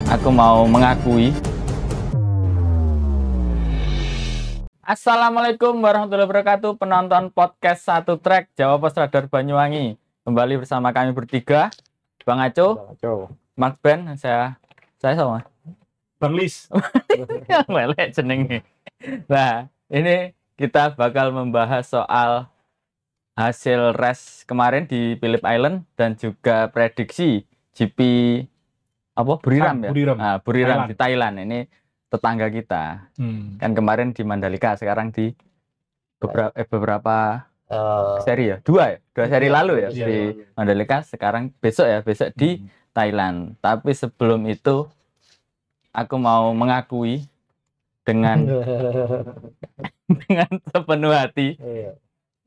aku mau mengakui. Assalamualaikum warahmatullahi wabarakatuh, penonton podcast Satu Track Jawa Pos Radar Banyuwangi. Kembali bersama kami bertiga, Bang Aco, Mark Ben, saya sama Bang Lis. yang melek jenenge. Nah, ini kita bakal membahas soal hasil race kemarin di Phillip Island dan juga prediksi GP Buriram ya. Buriram. Nah, Buriram di Thailand. Ini tetangga kita. Kan kemarin di Mandalika, sekarang di beberapa seri ya. Dua seri lalu ya di Mandalika, sekarang besok di Thailand. Tapi sebelum itu aku mau mengakui dengan dengan sepenuh hati,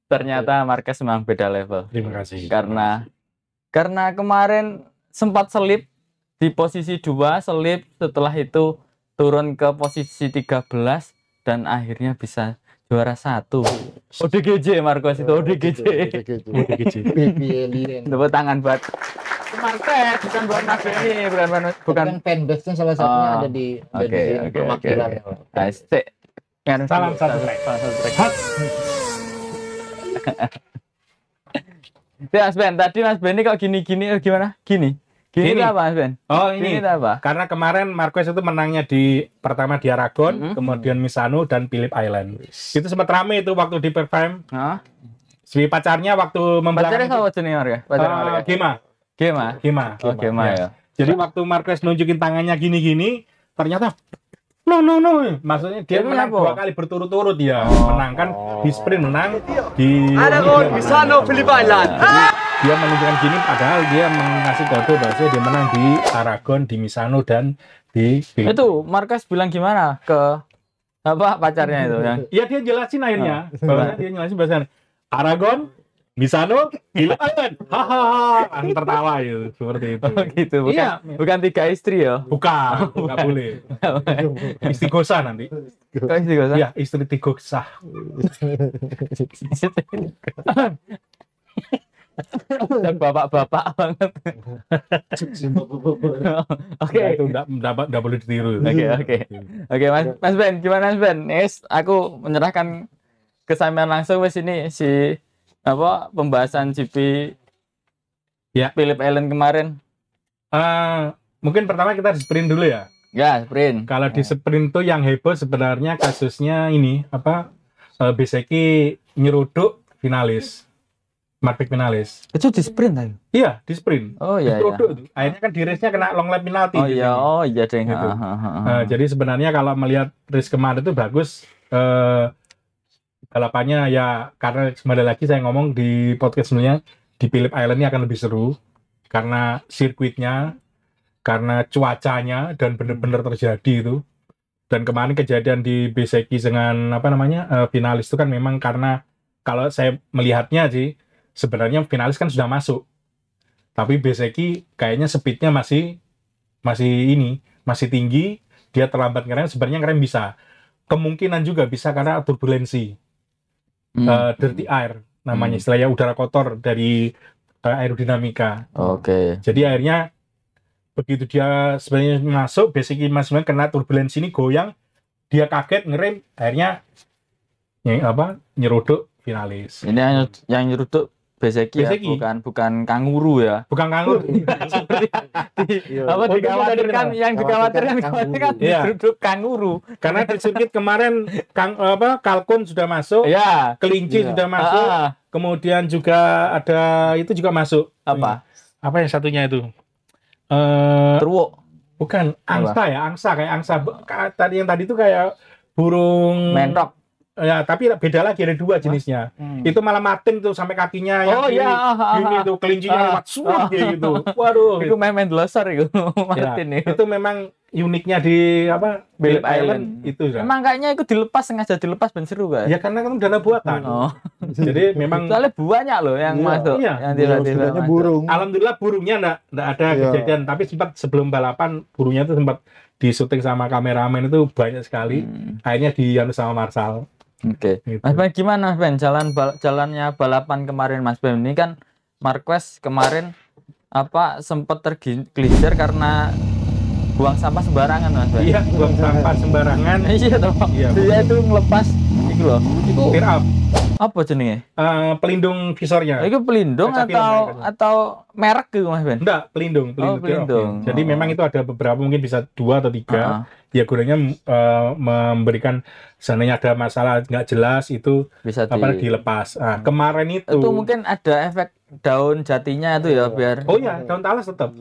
ternyata Marquez memang beda level. Terima kasih. Karena kemarin sempat selip di posisi 2, selip, setelah itu turun ke posisi 13 dan akhirnya bisa juara 1. ODGJ Marquez itu, ODGJ. Tepuk tangan buat Marquez, bukan buat Mas Benny, bukan fanbase-nya salah satunya ada di perwakilan. Asik. Salam Satu Track. Mas Ben, tadi Mas Benny kok gini-gini gimana? Gini itu apa Mas Ben? Oh ini itu apa? Karena kemarin Marquez itu menangnya pertama di Aragon, kemudian Misano dan Phillip Island. Itu sempat rame itu waktu di Perform. Si pacarnya waktu Pacarnya sama junior ya? Gema. Oh, Gema ya. Jadi waktu Marquez nunjukin tangannya gini-gini, ternyata no. Maksudnya dia menang 2 kali berturut-turut dia. Menang kan di sprint, menang di Aragon, Misano, Phillip Island. Dia menunjukkan gini padahal dia mengasih kode bahwa dia menang di Aragon, di Misano dan di Phillip. Itu Marquez bilang gimana ke pacarnya itu yang? Iya dia jelasin akhirnya. Bahwa dia jelasin bahasa Aragon, Misano, Phillip Island. Hahaha, langsung tertawa itu seperti itu. Oh, gitu. Bukan 3 istri ya? Bukan, enggak boleh. Istighosah nanti. Kok istighosah? Iya, istri tighosah. Dan bapak-bapak banget. Oke, itu enggak boleh ditiru. Oke, Mas Ben, gimana Mas Ben? Aku menyerahkan ke sampean langsung wes ini si pembahasan GP Phillip Island kemarin. Mungkin pertama kita sprint dulu ya. Ya, sprint. Kalau di sprint tuh yang heboh sebenarnya kasusnya ini Bezzecchi nyeruduk finalis. Marquez finalis. Itu di sprint ayo. Iya, di sprint. Oh iya. Itu. Akhirnya kan di race-nya kena long lap penalti. Oh iya deh. Gitu. Jadi sebenarnya kalau melihat race kemarin itu bagus, balapannya ya, karena kembali lagi saya ngomong di podcast sebelumnya, di Phillip Island ini akan lebih seru karena sirkuitnya, karena cuacanya dan benar-benar terjadi itu. Dan kemarin kejadian di Bezzecchi dengan finalis itu kan memang karena kalau saya melihatnya sih sebenarnya finalis kan sudah masuk, tapi Bezzecchi kayaknya speednya masih tinggi, dia terlambat ngerem. Sebenarnya ngerem bisa, kemungkinan juga bisa karena turbulensi. Dirty air namanya, istilahnya udara kotor dari aerodinamika. Oke. Jadi akhirnya begitu dia sebenarnya masuk, Bezzecchi masih kena turbulensi ini, goyang, dia kaget ngerem, akhirnya nyeruduk finalis. Ini yang nyeruduk Bezzecchi ya, bukan kanguru ya. Bukan kanguru. Dikhawatirkan kan nyeruduk kanguru. Karena di sirkuit kemarin kalkun sudah masuk, kelinci sudah masuk, kemudian juga ada itu juga masuk. Apa yang satunya itu? Terwok. Bukan, angsa kayak angsa. Yang tadi itu kayak burung mentok. Ya, tapi beda lagi, ada 2 jenisnya. Itu malah matiin tuh sampai kakinya yang ini tuh, kelincinya lewat gitu. Waduh, itu main delosor itu. Matiin itu memang uniknya di Phillip Island itu ya. Emang kayaknya itu sengaja dilepas ben seru kan? Ya karena kan dana buatan. Jadi memang soalnya banyak loh yang masuk, yang tiba-tiba burung. Alhamdulillah burungnya enggak ada kejadian, tapi sempat sebelum balapan burungnya itu sempat di-syuting sama kameramen itu banyak sekali. Akhirnya sama Marshall. Oke. Gitu. Mas Ben, gimana Mas Ben jalannya balapan kemarin Mas Ben? Ini kan Marquez kemarin sempat tergelincir karena buang sampah sembarangan Mas Ben. Iya, buang sampah sembarangan. Iya toh. Iya, Dia itu ngelepas iku loh. Iku tear up. apa jenenge? Pelindung visornya. Iku pelindung Kaca film atau ya, atau merek gitu Mas Ben? Enggak, pelindung tear pelindung. off-nya. Jadi memang itu ada beberapa, mungkin bisa 2 atau 3. Ya gunanya memberikan, seandainya ada masalah nggak jelas itu Bisa dilepas. Kemarin itu mungkin ada efek daun jatinya itu ya biar. oh ya, daun talas tetap.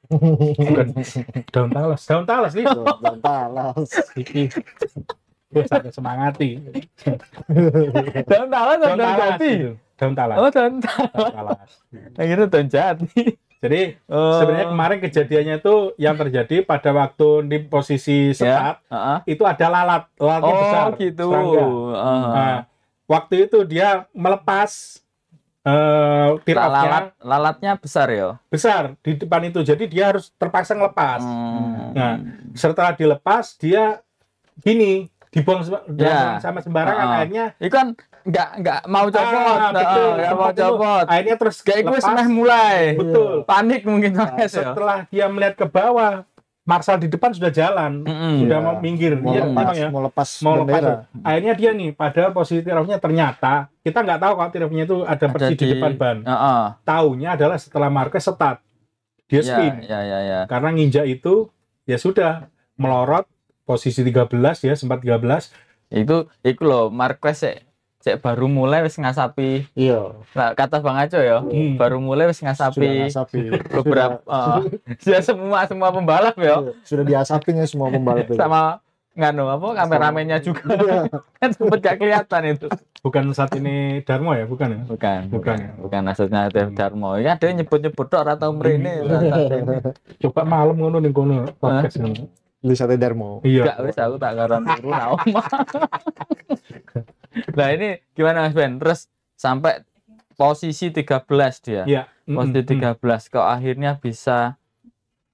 Bukan daun talas nih. Daun talas. Iki. Sampai semangati. Daun talas atau daun jati? gitu. Daun talas. Oh, daun Daun talas. akhirnya daun jati. Jadi sebenarnya kemarin kejadiannya itu yang terjadi pada waktu di posisi setat itu ada lalatnya besar. Gitu. Serangga. Nah, waktu itu dia melepas tear off-nya Lalatnya besar ya. besar di depan itu, jadi dia harus terpaksa ngelepas. Nah, setelah dilepas dia gini dibuang sama sembarangan, akhirnya itu kan nggak mau copot, betul, nggak mau copot. akhirnya terus Kayak gue lepas. semeh mulai. Betul. Panik mungkin Mas ya. Setelah dia melihat ke bawah, Marshal di depan sudah jalan, sudah mau minggir, Mau lepas mau bendera. lepas. Akhirnya dia nih pada posisi tirofnya, ternyata kita nggak tahu kalau tirofnya itu ada persis di depan ban. Taunya adalah setelah Marquez setat, dia spin. Ya. Karena nginjak itu ya sudah melorot posisi 13 ya, sempat 13. Itu loh Marquez cek baru mulai wis ngasapi. Iya. Nah, kata Bang Aco ya, baru mulai wis ngasapi. Beberapa ya semua pembalap ya. Sudah diasapin ya semua pembalap itu. Sama nganu apa kameramennya juga. Kan sempat gak kelihatan itu. Bukan saat ini Darmo ya, bukan ya? Bukan maksudnya Darmo. Ya dia nyebut-nyebut tok ora tau mrene. Coba malam ngono ning kono podcast ngono. Wisata Darmo. Iya. Gak wis aku tak karan turu nang omah. Nah ini gimana Mas Ben? Terus sampai posisi 13 dia. Iya. Posisi 13 kok akhirnya bisa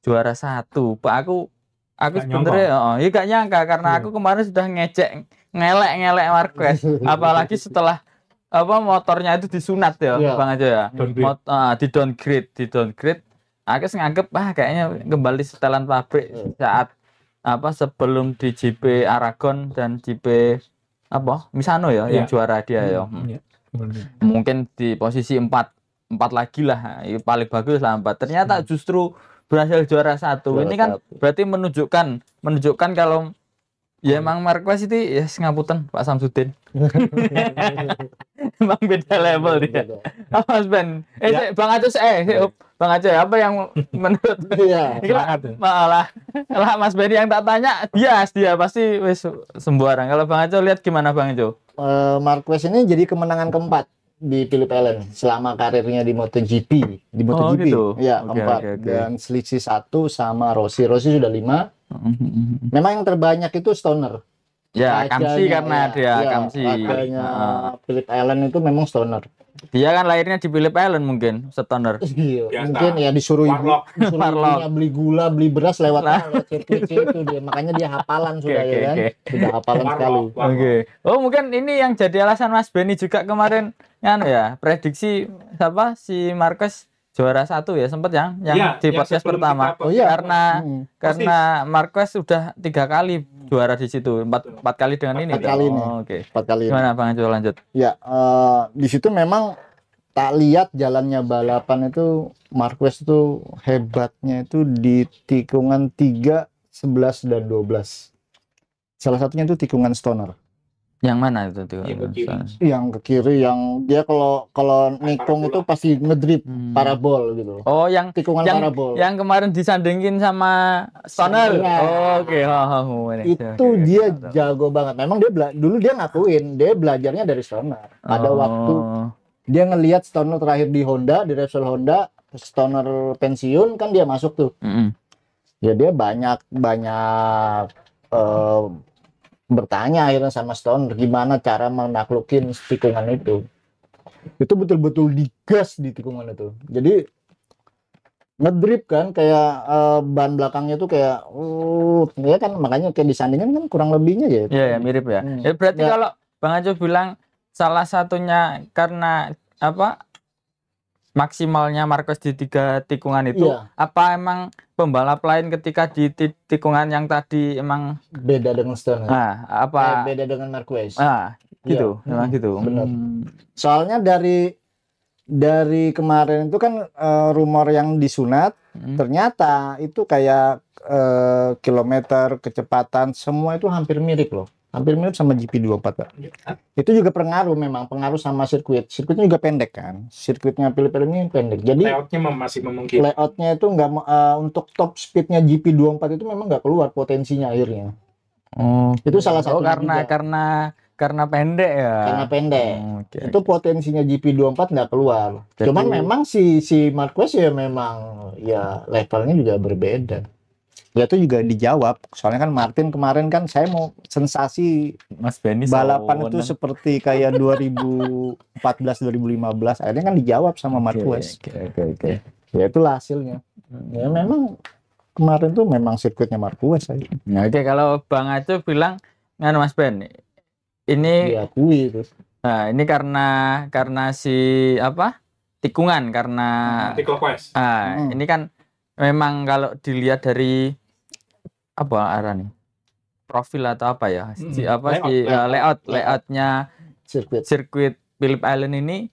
juara 1. Pak aku sebenarnya ya gak nyangka karena aku kemarin sudah ngelek Marquez. Apalagi setelah motornya itu disunat ya, Bang aja ya. Di downgrade. Aku nganggep kayaknya kembali setelan pabrik saat sebelum di GP Aragon dan GP Misano ya yang juara dia ya. Mungkin di posisi 4 lagi lah, paling bagus lah 4. Ternyata justru berhasil juara 1. Ini kan berarti menunjukkan kalau ya emang Marquez itu ya ngapunten Pak Samsudin. Emang beda level dia. Mas Ben, Bang Acus Bang Acus apa yang menurut malah Mas Ben yang tak tanya dia pasti wis sembarang. Kalau Bang Acus lihat gimana Bang Acus? Marquez ini jadi kemenangan keempat di Phillip Island selama karirnya di MotoGP. Gitu. Ya, keempat. Dan selisih 1 sama Rossi sudah 5. Memang yang terbanyak itu Stoner. Ya, Kamsi karena dia Kamsi. Makanya Phillip Island itu memang Stoner. Dia kan lahirnya di Phillip Island mungkin, Stoner. Iya, mungkin ya disuruh ibunya beli gula, beli beras lewat sirkuit itu dia. Makanya dia hafalan sudah ya kan. Sudah hafalan sekali. Oh, mungkin ini yang jadi alasan Mas Benny juga kemarin ya, prediksi si Marquez juara 1 ya sempat yang di podcast pertama. Karena Marquez sudah 3 kali juara di situ, 4 kali dengan ini. 4 kali nih. 4 kali. Gimana Bang Ajo lanjut? Ya, di situ memang tak lihat jalannya balapan itu Marquez itu hebatnya itu di tikungan 3, 11 dan 12. Salah satunya itu tikungan Stoner. Yang mana itu tuh? Yang ke kiri, yang dia kalau nikung itu pasti ngedrip parabol gitu. Oh, yang tikungan parabol. Yang kemarin disandingin sama Stoner. Oke. Itu dia jago banget. Memang dulu dia ngakuin dia belajarnya dari Stoner. Pada waktu dia ngelihat Stoner terakhir di Honda, di Repsol Honda, Stoner pensiun kan dia masuk tuh. Ya dia banyak bertanya akhirnya sama Stoner gimana cara menaklukin tikungan itu betul-betul digas di tikungan itu. Jadi ngedrip kan kayak ban belakangnya tuh kayak ya kan, makanya kayak disandingin kan kurang lebihnya ya. Iya, mirip ya. Berarti kalau Bang Ajo bilang salah satunya karena maksimalnya Marquez di 3 tikungan itu, apa emang pembalap lain ketika di tikungan yang tadi emang beda dengan Stoner? Apa beda dengan Marquez? Gitu, memang gitu. Benar. Soalnya dari kemarin itu kan rumor yang disunat, ternyata itu kayak kilometer, kecepatan, semua itu hampir mirip loh. Hampir mirip sama GP24, Pak. Itu juga pengaruh sama sirkuit. Sirkuitnya juga pendek kan. Sirkuitnya Phillip Island ini pendek. Jadi layoutnya masih memungkinkan. Layoutnya itu nggak untuk top speednya GP24 itu memang nggak keluar potensinya akhirnya. Itu salah satu karena pendek ya. Karena pendek. Itu potensinya GP24 nggak keluar. Jadi, cuman memang si Marquez ya memang ya levelnya juga berbeda. Ya itu juga dijawab. Soalnya kan Martin kemarin kan saya mau sensasi Mas Benny balapan itu seperti kayak 2014 2015. Akhirnya kan dijawab sama Marquez. Oke. Ya itulah hasilnya. Ya memang kemarin tuh memang sirkuitnya Marquez aja. Oke, kalau Bang Aco bilang Mas Ben, ini diakui itu. Nah, ini karena si tikungan karena anti-clockwise. Ini kan memang kalau dilihat dari profil atau apa ya? Layoutnya sirkuit Phillip Island ini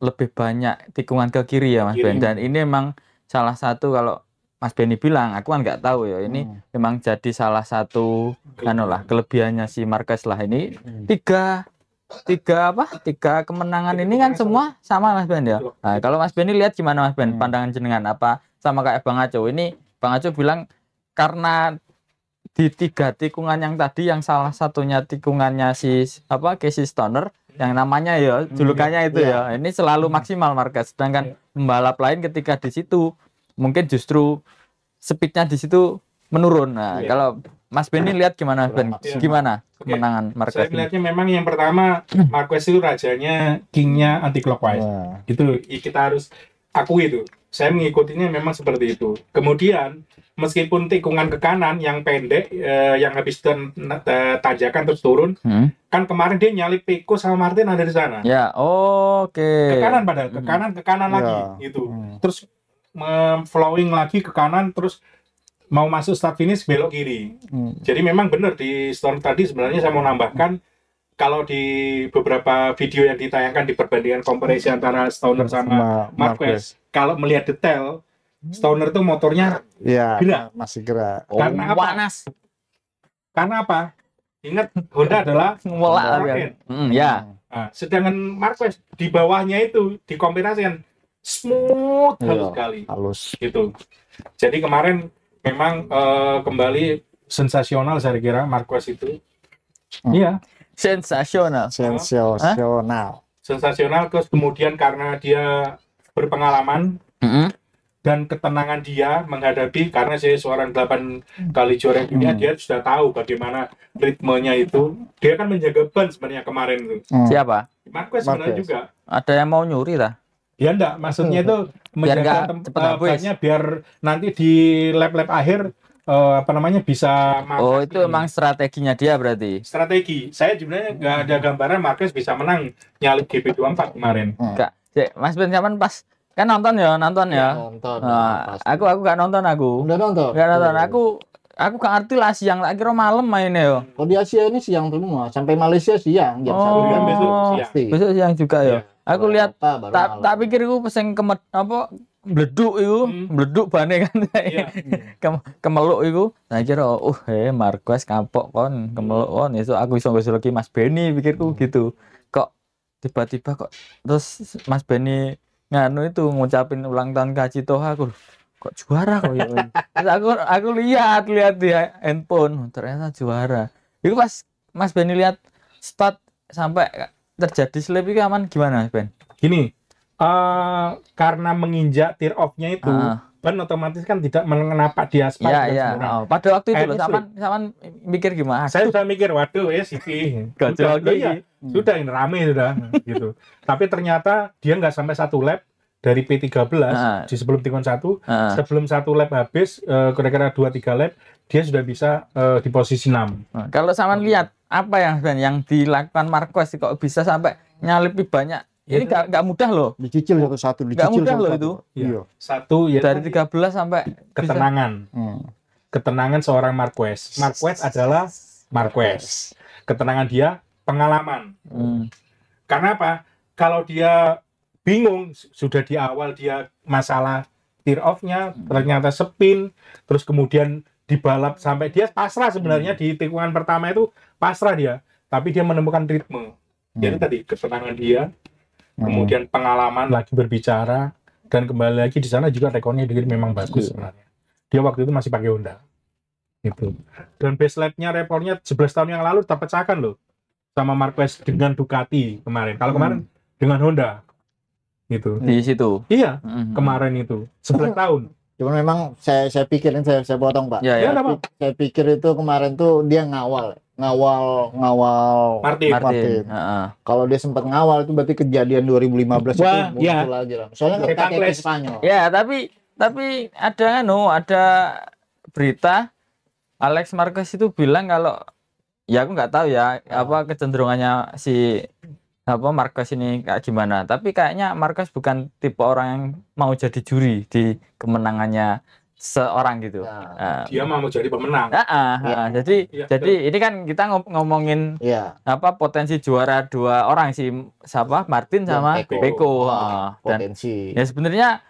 lebih banyak tikungan ke kiri ya Mas Ben. Dan ini memang salah satu, kalau Mas Benny bilang, aku kan nggak tahu ya, ini memang jadi salah satu kelebihannya si Marquez lah. Ini tiga kemenangan ini kan semua sama Mas Ben ya. Nah, kalau Mas Benny lihat gimana Mas Ben, pandangan jenengan apa sama kayak Bang Aco? Ini Bang Aco bilang karena di 3 tikungan yang tadi, yang salah satunya tikungannya si Casey Stoner, yang namanya ya julukannya itu ya, ini selalu maksimal Marquez. Sedangkan pembalap lain ketika di situ mungkin justru speednya di situ menurun. Nah, kalau Mas Benny lihat gimana Ben? Gimana kemenangan Marquez? Saya melihatnya memang yang pertama Marquez itu rajanya, kingnya anti clockwise. Itu kita harus akui itu. Saya mengikutinya memang seperti itu. Kemudian meskipun tikungan ke kanan yang pendek, yang habis tanjakan terus turun, kan kemarin dia nyalip Pecco sama Martin ada di sana. Ya, oke. Ke kanan padahal, ke kanan lagi gitu. Terus flowing lagi ke kanan, terus mau masuk start finish belok kiri. Jadi memang benar di Stone tadi sebenarnya saya mau nambahkan, kalau di beberapa video yang ditayangkan di perbandingan komparasi antara Stoner sama Marquez, kalau melihat detail, Stoner tuh motornya gerak, masih gerak. Karena apa? Panas. Karena apa? Ingat, Honda adalah rocket. Nah, sedangkan Marquez di bawahnya itu dikomparasikan smooth, halus sekali. Halus. Gitu. Jadi kemarin memang kembali sensasional saya kira Marquez itu. Iya. Sensasional. Sensasional, terus kemudian karena dia berpengalaman dan ketenangan dia menghadapi, karena saya seorang 8 kali juara dunia, dia sudah tahu bagaimana ritmenya itu. Dia kan menjaga ban sebenarnya kemarin itu. Siapa? Marquez sebenarnya juga. Ada yang mau nyuri lah? Ya enggak, maksudnya itu menjaga bannya biar nanti di lap-lap akhir bisa makan. Itu emang strateginya dia berarti. Strategi. Saya sebenarnya nggak ada gambaran Marquez bisa menang nyalip GP24 kemarin. Enggak. Mas Ben zaman pas kan nonton ya. Nonton. Aku nggak nonton aku. Udah nonton. Nggak nonton. Aku nggak ngerti lah, siang, tak kira malam mainnya yo. Oh, di Asia ini siang semua, sampai Malaysia siang jam 1 besok siang juga ya. Aku lihat tak pikir aku peseng bleduk itu, bleduk bane kan. Kemeluk itu. Nah kira Marquez kapok kon, kemeluk kon. Itu aku iso lagi Mas Benny, pikirku gitu. Kok tiba-tiba kok terus Mas Benny itu ngucapin ulang tahun Kaji Toha, aku kok juara kok ya. Terus aku lihat di handphone, ternyata juara. Itu pas Mas Benny lihat start sampai terjadi slip itu aman gimana Mas Ben? Gini, karena menginjak tear off-nya itu, ban otomatis kan tidak mengenapak di aspal. Iya. Pada waktu itu loh, Saman mikir gimana? Saya sudah mikir, waduh ya Siti. Sudah ini rame sudah gitu. Tapi ternyata dia nggak sampai 1 lap dari P13 di sebelum tikungan 1, sebelum 1 lap habis, kira-kira 2-3 lap dia sudah bisa di posisi 6. Kalau Saman lihat apa yang dilakukan Marquez kok bisa sampai nyalipi banyak Ini nggak mudah loh. Dicicil satu-satu, Nggak mudah loh itu. Iya. Satu ya Dari 13 sampai ketenangan. Ketenangan seorang Marquez. Marquez adalah Marquez. Ketenangan dia pengalaman. Karena apa? Kalau dia bingung, sudah di awal dia masalah tear off-nya, ternyata spin, terus kemudian dibalap sampai dia pasrah sebenarnya di tikungan pertama itu pasrah dia, tapi dia menemukan ritme. Jadi tadi ketenangan dia, kemudian pengalaman lagi berbicara, dan kembali lagi di sana juga rekornya dia memang bagus sebenarnya. Dia waktu itu masih pakai Honda. Gitu. Dan base lap-nya rekornya 11 tahun yang lalu terpecahkan loh sama Marquez dengan Ducati kemarin. Kalau kemarin dengan Honda. Gitu. di situ. Iya, kemarin itu 11 tahun. Cuman memang saya pikirin, saya potong Pak. Ya. Saya pikir itu kemarin tuh dia ngawal Martin. Kalau dia sempat ngawal itu berarti kejadian 2015 itu muncul lagi lah. Soalnya kayak Spanyol. Ya, tapi ada berita Alex Marquez itu bilang kalau ya aku nggak tahu ya apa kecenderungannya si Marquez ini kayak gimana, tapi kayaknya Marquez bukan tipe orang yang mau jadi juri di kemenangannya seorang gitu. Dia mau jadi pemenang. Jadi ini kan kita ngomongin potensi juara dua orang Martin sama Pecco. Dan Potensi. ya sebenarnya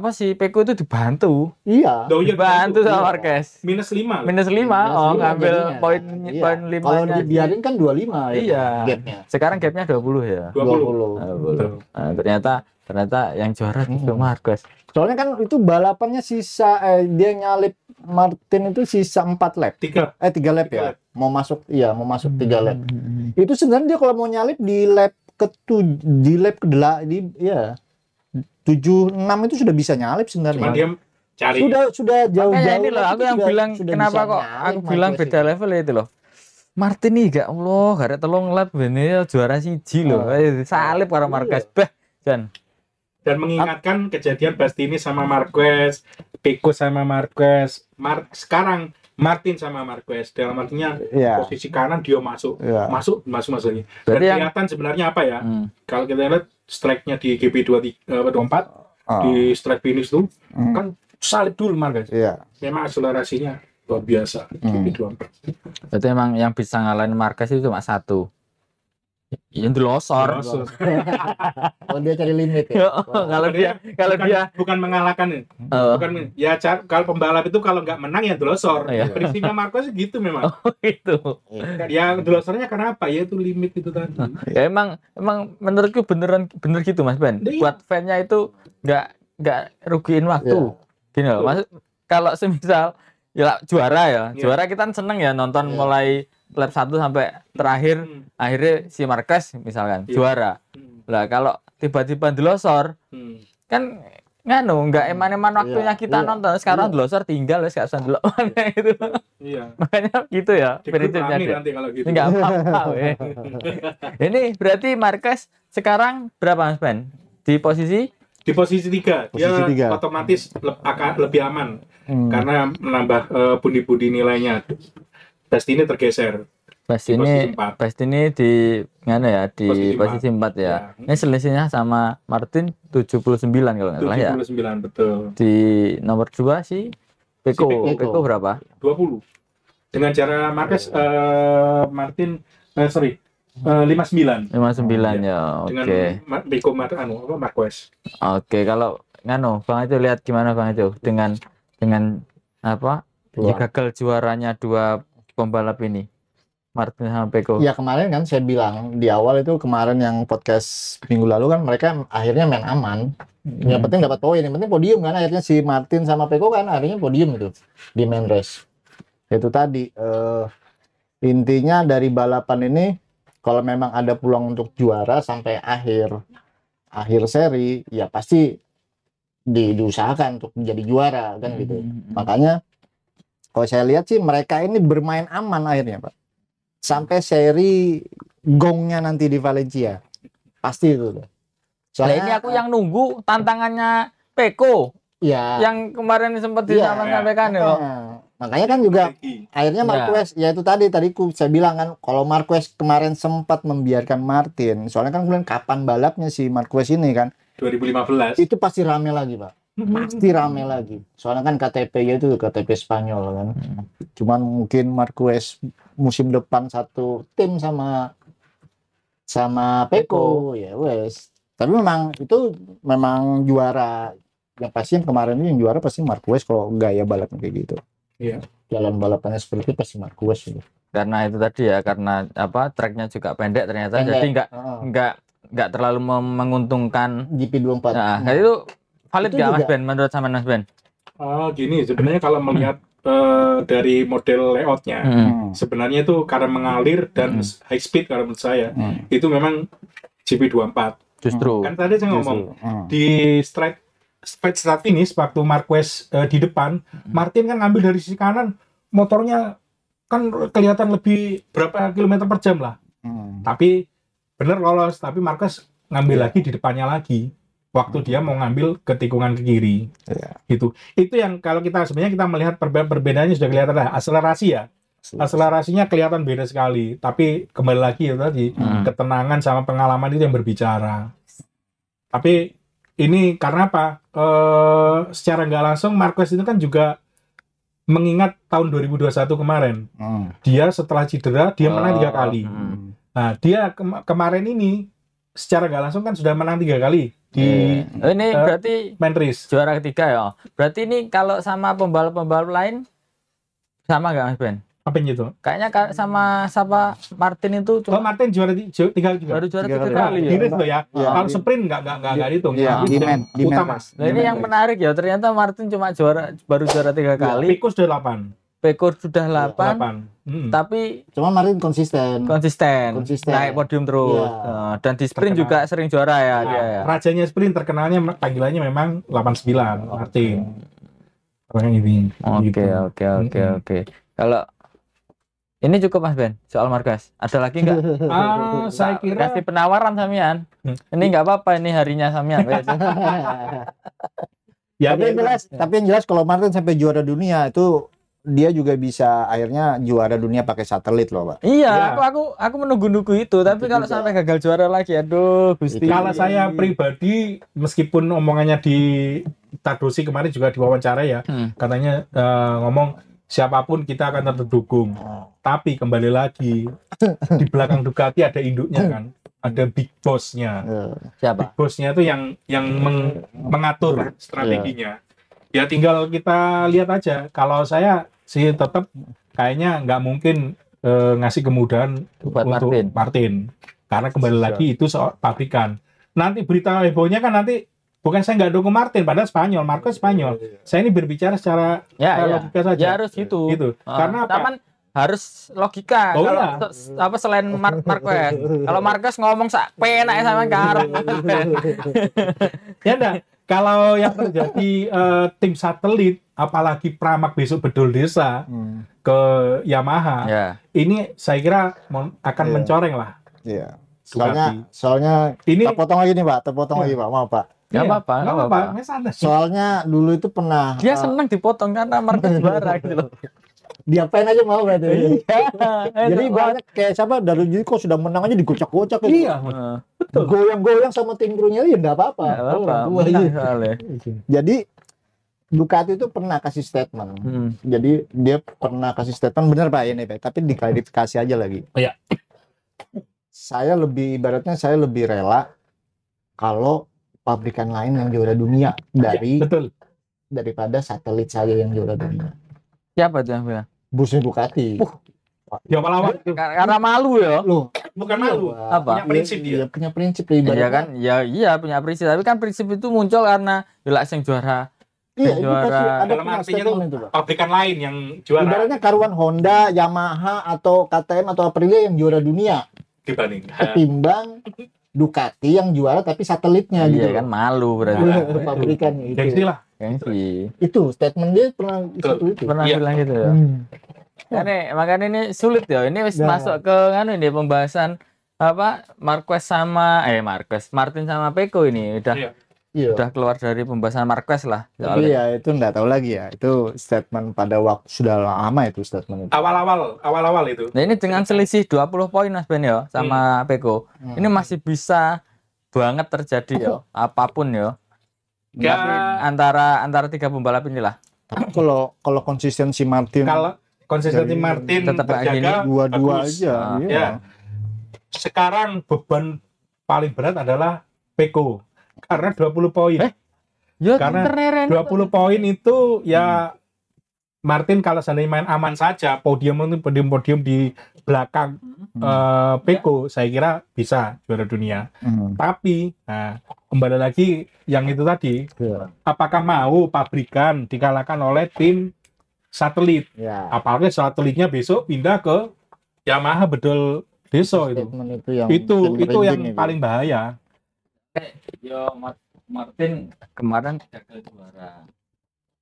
si Pecco itu dibantu. Iya. Dibantu sama Marquez. -5. Ngambil poin 5. Kalau dibiarin kan 25 ya. Gapnya. Sekarang gapnya 20 ya. 20. Nah, ternyata yang juara itu Marquez. Soalnya kan itu balapannya sisa dia nyalip Martin itu sisa 4 lap. 3 lap ya. Mau masuk 3 lap. Itu sebenarnya dia kalau mau nyalip di lap ke-8 7-6 itu sudah bisa nyalip sebenarnya. Cuma dia cari. Sudah jauh-jauh. Makanya ini loh, aku yang bilang kenapa kok aku bilang beda level itu loh. Martin nih gak ada telung lap ini juara siji loh. Salip karo Marquez. Dan mengingatkan kejadian Bastianini sama Marquez, Pecco sama Marquez, sekarang Martin sama Marquez. Dalam artinya posisi kanan dia masuknya. Dan kelihatan sebenarnya apa ya? Kalau kita lihat strike-nya di GP24 di strike finish tuh kan salib dulu Marquez. Memang akselerasinya luar biasa GP24. Berarti emang yang bisa ngalahin Marquez itu cuma satu. Yang delosor. Kalau dia cari limit ya. Kalau dia bukan mengalahkan bukan ya kalau pembalap itu kalau nggak menang ya delosor. Prinsipnya Marquez gitu memang. Itu. Ya delosornya kenapa? Ya itu limit itu tadi. Ya emang menurutku bener gitu Mas Ben. Buat fan-nya itu nggak rugiin waktu. Gini loh, maksud kalau semisal juara kita kan seneng ya nonton mulai lap 1 sampai terakhir akhirnya si Marquez misalkan juara. Lah kalau tiba-tiba delosor kan nggak eman-eman waktunya kita nonton. Sekarang delosor tinggal wis gak usah ndelok mana itu. Makanya gitu ya prinsipnya dia. Gitu. Enggak apa-apa. Ini berarti Marquez sekarang berapa Mas Ben? Di posisi 3. Dia otomatis akan lebih aman karena menambah pundi-pundi nilainya. Bastianini tergeser. Bastianini di posisi 4 ya. Ini selisihnya sama Martin 79 kalau nggak salah ya. 79 betul. Di nomor 2 si Pecco berapa? 20. Dengan cara Marquez Martin 59 ya. Oke. Dengan Pecco Marquez. Oke, kalau Bang itu lihat gimana Bang itu dengan gagal juaranya dua pembalap ini Martin sama Pecco. Ya kemarin kan saya bilang di awal itu kemarin yang podcast minggu lalu kan mereka akhirnya main aman. Yang penting dapat poin, yang penting podium kan akhirnya si Martin sama Pecco kan akhirnya podium itu di main race. Itu tadi intinya dari balapan ini kalau memang ada peluang untuk juara sampai akhir seri ya pasti diusahakan untuk menjadi juara kan gitu. Makanya kalau saya lihat sih mereka ini bermain aman akhirnya Pak. Sampai seri gongnya nanti di Valencia. Pasti itu. Soalnya ini aku yang nunggu tantangannya Pecco. Ya. Yang kemarin sempat disampaikan ya. Makanya kan juga akhirnya Marquez ya itu tadi saya bilang kan kalau Marquez kemarin sempat membiarkan Martin, soalnya kan kemudian kapan balapnya si Marquez ini kan 2015 itu pasti rame lagi Pak, pasti rame lagi, soalnya kan KTP-nya itu KTP Spanyol kan. Cuman mungkin Marquez musim depan satu tim sama Pecco ya wes, tapi memang juara yang pasti yang kemarin ini yang juara pasti Marquez kalau gaya balapnya kayak gitu. Iya. Jalan balapannya seperti itu pasti Marquez gitu. Karena itu tadi ya, karena apa tracknya juga pendek ternyata, jadi nggak terlalu menguntungkan GP24. Nah, itu valid nggak Mas Ben menurut sama Mas Ben? Gini sebenarnya kalau melihat dari model layoutnya, sebenarnya itu karena mengalir dan high speed kalau menurut saya itu memang GP24. Justru. Kan tadi saya ngomong di straight start finish waktu Marquez di depan, Martin kan ngambil dari sisi kanan, motornya kan kelihatan lebih berapa kilometer per jam lah. Tapi bener lolos, tapi Marquez ngambil lagi di depannya lagi. Waktu dia mau ngambil ke tikungan ke kiri. Gitu. Itu yang kalau kita sebenarnya kita melihat perbedaannya sudah kelihatan lah. Akselerasi ya. Akselerasinya kelihatan beda sekali. Tapi kembali lagi ya tadi, ketenangan sama pengalaman itu yang berbicara. Tapi ini karena apa? Secara nggak langsung Marquez itu kan juga mengingat tahun 2021 kemarin. Dia setelah cedera dia menang 3 kali. Nah dia kemarin ini secara nggak langsung kan sudah menang 3 kali di ini berarti main race juara ketiga ya. Berarti ini kalau sama pembalap-pembalap lain sama nggak Mas Ben? apa itu? Kayaknya sama Martin itu cuma Martin juara 3 juga. baru juara 3 kali. kali Di ya. race loh ya. Kalau sprint nggak dihitung. Di utama. Nah, ini yang menarik ya, ternyata Martin cuma baru juara 3 kali. Pecco sudah 8. Pecco sudah 8. Tapi cuma Martin konsisten naik podium terus. Dan di sprint juga sering juara ya dia ya. Rajanya sprint terkenalnya panggilannya memang 89 Martin. Orang ini. Oke. Kalau ini cukup Mas Ben soal Marquez. Ada lagi nggak? Saya kira kasih penawaran Samian. Ini nggak apa-apa, ini harinya Samian. Tapi yang jelas kalau Martin sampai juara dunia itu dia juga bisa akhirnya juara dunia pakai satelit loh Pak. Iya, aku menunggu-nunggu itu. Tapi kalau sampai gagal juara lagi, aduh Gusti. Kalau saya pribadi, meskipun omongannya di Tardosi kemarin juga diwawancara ya, katanya ngomong siapapun kita akan terdukung. Tapi kembali lagi di belakang Ducati ada induknya kan, ada big boss-nya. Siapa? Big boss-nya itu yang mengatur strateginya. Ya tinggal kita lihat aja. Kalau saya sih tetap kayaknya nggak mungkin ngasih kemudahan buat untuk Martin. Karena kembali lagi itu soal pabrikan. Nanti berita hebohnya kan nanti bukan saya nggak dukung Martin, padahal Spanyol, Marquez Spanyol. Saya ini berbicara secara logika saja. Ya harus gitu. Karena apa? Harus logika. Kalau selain Marquez, kalau Marquez ngomong sak penak sama karep. Ya enggak. Kalau yang terjadi tim satelit, apalagi Pramac besok bedol desa ke Yamaha, ini saya kira akan mencoreng lah. Iya. Soalnya ini terpotong lagi nih Pak, maaf Pak. Gak apa-apa. Soalnya dulu itu pernah dia senang dipotong karena Marquez juara gitu loh. Diapain aja mau berarti. Jadi banyak kayak siapa dari jadi kok sudah menang aja digocak-gocak gitu. Iya. Betul. Goyang-goyang sama tim krunya ya enggak apa-apa. Jadi Ducati itu pernah kasih statement. Jadi dia pernah kasih statement benar Pak ini Pak, tapi diklarifikasi aja lagi. Iya. Saya lebih rela kalau pabrikan lain yang juara dunia daripada satelit saya yang juara dunia. Siapa tuh yang bilang? Busnya Ducati. Dia lawan karena malu ya. Loh, bukan malu. Apa? Punya prinsip dia. Punya prinsip ibaratnya. Iya kan? Iya punya prinsip. Tapi kan prinsip itu muncul karena jelas yang juara. Iya, itu pasti ada dalam artinya tuh pabrikan lain yang juara. Ibaratnya karuan Honda, Yamaha atau KTM atau Aprilia yang juara dunia ketimbang Ducati yang juara tapi satelitnya gitu. Iya kan malu berarti. Pabrikannya itu. Gengsi lah. Itu statement dia pernah bilang gitu ya. Makanya ini sulit ya. Ini masuk ke pembahasan apa Martin sama Pecco ini udah Iya. Udah keluar dari pembahasan Marquez lah. Tapi ya itu nggak tahu lagi ya. Itu statement pada waktu sudah lama itu statement itu. Awal-awal itu. Nah ini dengan selisih 20 poin Mas Ben ya sama Peko. Ini masih bisa banget terjadi ya, apapun ya. Ya. Tapi antara tiga pembalap inilah. Tapi kalau konsistensi Martin, Kalau konsistensi Dari- Martin tetap kayak terjaga, dua-dua bagus. aja. Nah, iya. ya. Sekarang beban paling berat adalah Peko karena 20 poin. Ya Karena keren. 20 poin itu ya Martin kalau seandainya main aman saja, podium di belakang Peko, saya kira bisa juara dunia. Tapi kembali lagi yang itu tadi, Iya. apakah mau pabrikan dikalahkan oleh tim satelit? Ya. Apalagi satelitnya besok pindah ke Yamaha bedol Deso itu. Statement itu yang Itu merinding yang itu. paling bahaya. Yo Martin kemarin gagal juara.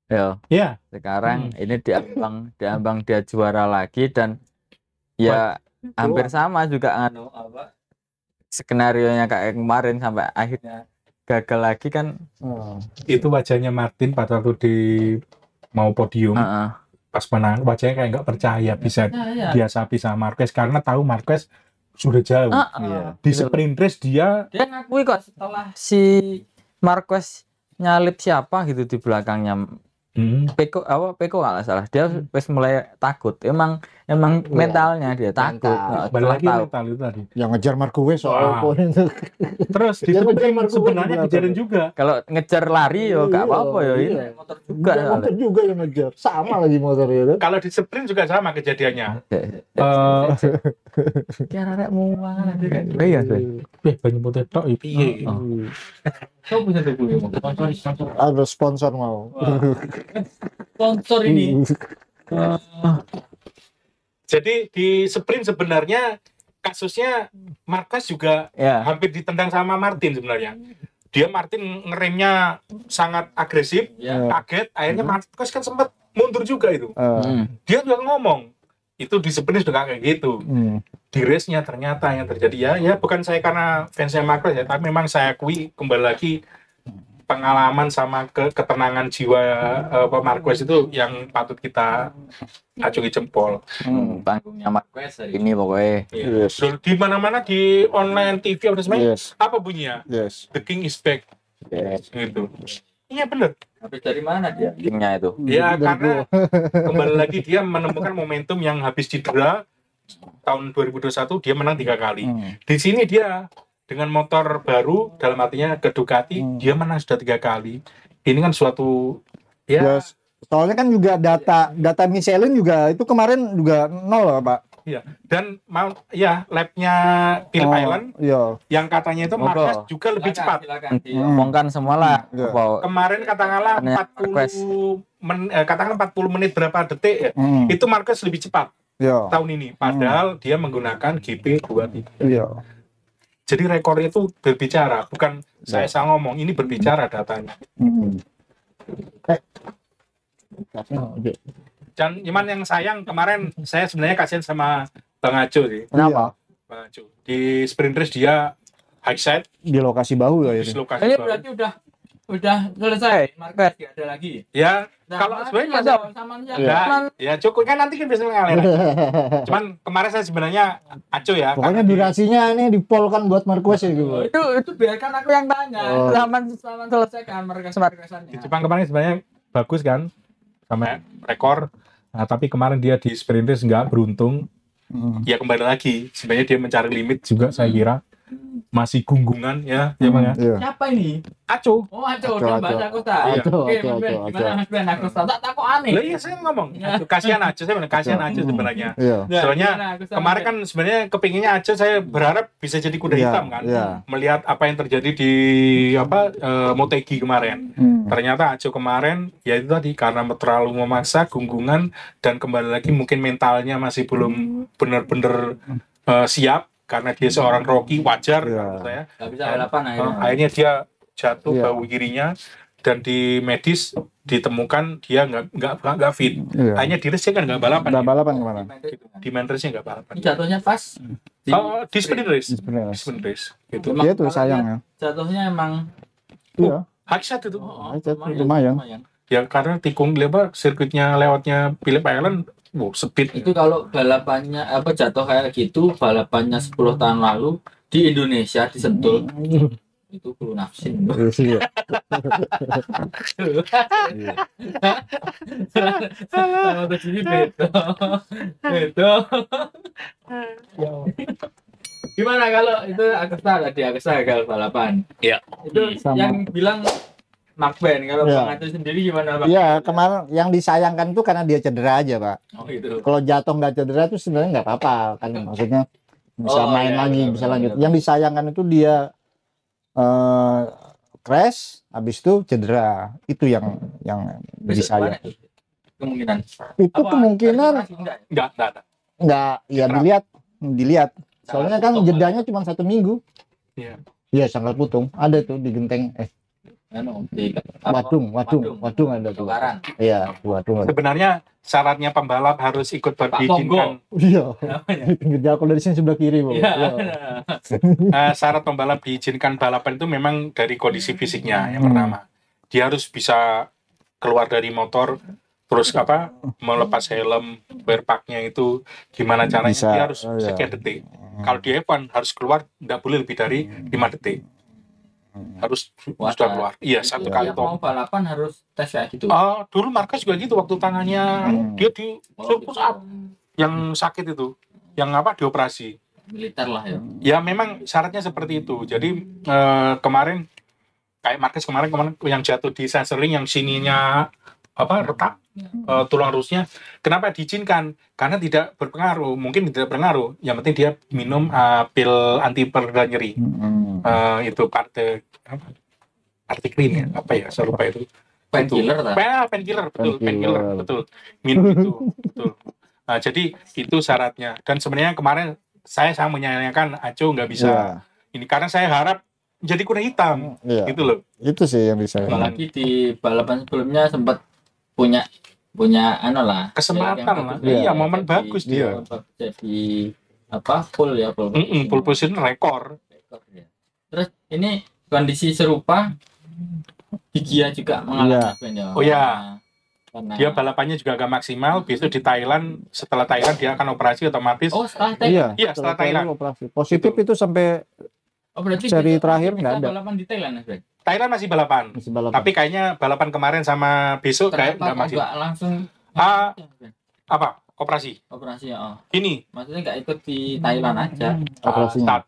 Yo, Ya, sekarang ini diambang dia juara lagi dan ya hampir sama juga apa skenarionya kayak kemarin sampai akhirnya gagal lagi kan. itu wajahnya Martin pada waktu di mau podium pas menang, wajahnya kayak nggak percaya bisa diasapi sama Marquez karena tahu Marquez sudah jauh. Iya. Di sprint race dia ngakui kok setelah si Marquez nyalip siapa gitu di belakangnya Peko nggak salah dia wes mulai takut emang mentalnya dia takut. balik lagi Tahu. mental itu tadi. Yang ngejar Marquez soal Wah. poin itu. Terus di Dia ngejar sprint Marquez sebenarnya juga kejadian tadi. juga. Kalau ngejar lari yo gak Iya, apa-apa yo ini iya. motor juga Dia motor juga yang ngejar. Sama lagi motor itu. Kalau di sprint juga sama kejadiannya. Kira rek muang iya sih. Banyak putih tok piye. Kau bisa tuh Ada sponsor mau. sponsor ini. Jadi di sprint sebenarnya kasusnya Marquez juga Ya. hampir ditendang sama Martin sebenarnya. Martin ngeremnya sangat agresif, Ya. kaget, akhirnya Marquez kan sempat mundur juga itu. Dia juga ngomong, itu di sprint juga kayak gitu. Di race-nya ternyata yang terjadi ya bukan saya karena fansnya Marquez ya, tapi memang saya akui kembali lagi pengalaman sama ketenangan jiwa Marquez itu yang patut kita acungi jempol. Panggungnya Marquez hari ini pokoknya. Yes. Di mana-mana di online TV udah semuanya Yes. apa bunyinya? Yes. The King is back. Yes. Gitu. Iya bener. Habis dari mana dia kingnya itu? Ya Dari karena kembali lagi dia menemukan momentum yang habis cedera tahun 2021 dia menang 3 kali. Di sini dia dengan motor baru dalam artinya ke Ducati dia menang sudah 3 kali. Ini kan suatu Yes. Soalnya kan juga data Michelin juga itu kemarin juga 0 loh, Pak. Iya. Dan labnya Phillip Island Iya. yang katanya itu Marquez juga lebih cepat. Diomongkan semua lah. Iya. Kemarin katakanlah 40 menit berapa detik ya. Itu Marquez lebih cepat Iya. tahun ini. Padahal dia menggunakan GP23. Iya. Jadi rekornya itu berbicara, bukan saya salah ngomong, ini berbicara datanya. Dan cuman yang sayang kemarin saya sebenarnya kasihan sama Bang Ajo sih. Kenapa? Bang Ajo. Di sprint race dia high side, Di lokasi bahu ya di itu. lokasi Ini baru. berarti udah selesai. Marquez nggak ada lagi. Ya, Nah, kalau sebenarnya ada sama ya cukup kan nanti kan biasanya ngalir. Cuman kemarin saya sebenarnya Ajo ya. Pokoknya karena durasinya ini dipolkan buat Marquez ya gitu. itu biarkan aku yang tanya. Oh. Sama selesaikan Marquezannya. di Jepang kemarin sebenarnya bagus kan sama rekor. Nah, tapi kemarin dia di sprint race nggak beruntung. Ya kembali lagi, sebenarnya dia mencari limit juga saya kira. Masih gunggungan ya, Bang ya. Iya. Siapa ini? Aco. Oh, Aco, Aco, udah Aco. bahasa Acosta. Iya. Aco, Oke, Aco, Mas Ben, Aco, gimana Mas Ben Acosta? Tak kok aneh. Lah iya saya ngomong, Aco, kasihan Aco sebenarnya, kasihan Aco sebenarnya. Iya. Nah, Soalnya gimana Acosta, Kemarin Mas Ben? kan sebenarnya kepinginnya Aco saya berharap bisa jadi kuda Iya, hitam kan. iya. Melihat apa yang terjadi di Motegi kemarin. Ternyata Aco kemarin ya itu tadi karena terlalu memaksa gunggungan dan kembali lagi mungkin mentalnya masih belum benar-benar siap karena dia seorang rookie wajar Iya. menurut saya. Nggak bisa balapan akhirnya. Akhirnya dia jatuh Iya. bahu kirinya dan di medis ditemukan dia nggak fit. Iya. Akhirnya di race kan nggak balapan. Udah ya. balapan kemana? Di main race-nya nggak balapan. Ini jatuhnya pas. Di sprint race. Sebenarnya. Di sprint race. Gitu. Emang Dia tuh kalau sayang dia ya. Jatuhnya emang Iya. High itu. Lumayan. Ya karena tikung sirkuitnya lewatnya Phillip Island, speed. Itu kalau balapannya jatuh kayak gitu, balapannya 10 tahun lalu di Indonesia di Sentul itu perlu nafsin. Sama tuh sini beto. Gimana kalau itu Agesta gagal balapan? Iya. Itu Sama. yang bilang Mark Ben, kalau Iya. Bang Atu sendiri gimana Bang? Iya, kemarin yang disayangkan tuh karena dia cedera aja, Pak. Oh gitu. Kalau jatuh nggak cedera tuh sebenarnya nggak apa-apa kan, maksudnya bisa Oh, main iya, lagi, benar, bisa benar, lanjut. benar. Yang disayangkan itu dia crash, habis itu cedera. Itu yang Besok disayang. gimana tuh? Kemungkinan. Itu Apa, kemungkinan klarifikasi enggak? Enggak. nggak, ya dilihat. Soalnya kan Potong jedanya cuma 1 minggu. Iya. Iya, sangkal putung. Ada tuh di genteng. Di Wadung ada tuh. Tukaran. Iya, wadung. Ada. Sebenarnya syaratnya pembalap harus ikut diizinkan. Iya. Namanya. Pinggir jalan dari sini sebelah kiri, Bu. Iya. Iya. Syarat pembalap diizinkan balapan itu memang dari kondisi fisiknya yang pertama. Dia harus bisa keluar dari motor, terus melepas helm, wear pack-nya itu gimana caranya, Bisa. dia harus Oh, iya. sekian detik. Kalau di F1 harus keluar, nggak boleh lebih dari 5 detik. Harus Wah, sudah keluar. Iya, satu kali Yang mau top. balapan harus tes kayak gitu. Dulu Marquez juga gitu waktu tangannya dia di Oh, push up yang sakit itu, yang dioperasi. Militer lah ya. Ya memang syaratnya seperti itu. Jadi kemarin kayak Marquez kemarin yang jatuh di sensoring yang sininya retak tulang rusuknya. Kenapa diizinkan? Karena tidak berpengaruh. Mungkin tidak berpengaruh. Yang penting dia minum pil anti pereda nyeri. Itu artikelin ya saya lupa itu. Painkiller lah. Painkiller betul. Minum itu betul. Jadi itu syaratnya. Dan sebenarnya kemarin saya sangat menyayangkan Aco nggak bisa ini karena saya harap jadi kuda hitam gitu loh. Itu sih yang bisa. Apalagi di balapan sebelumnya sempat punya Kesempatan lah. Iya, Momen bagus dia. Jadi full Pole position rekor. Ya. Terus ini kondisi serupa Gigia juga mengalami Oh ya. Karena Dia balapannya juga agak maksimal. Besok di Thailand, setelah Thailand dia akan operasi otomatis. setelah Thailand. Iya, setelah Thailand. Operasi. Positif itu sampai Berarti seri besok terakhir kita nggak ada. Balapan di Thailand ya, Fred? Thailand masih balapan. Tapi kayaknya balapan kemarin sama besok kayak Kenapa nggak masih. nggak langsung Operasi. operasi ya? Ini Maksudnya nggak ikut di Thailand aja? operasinya.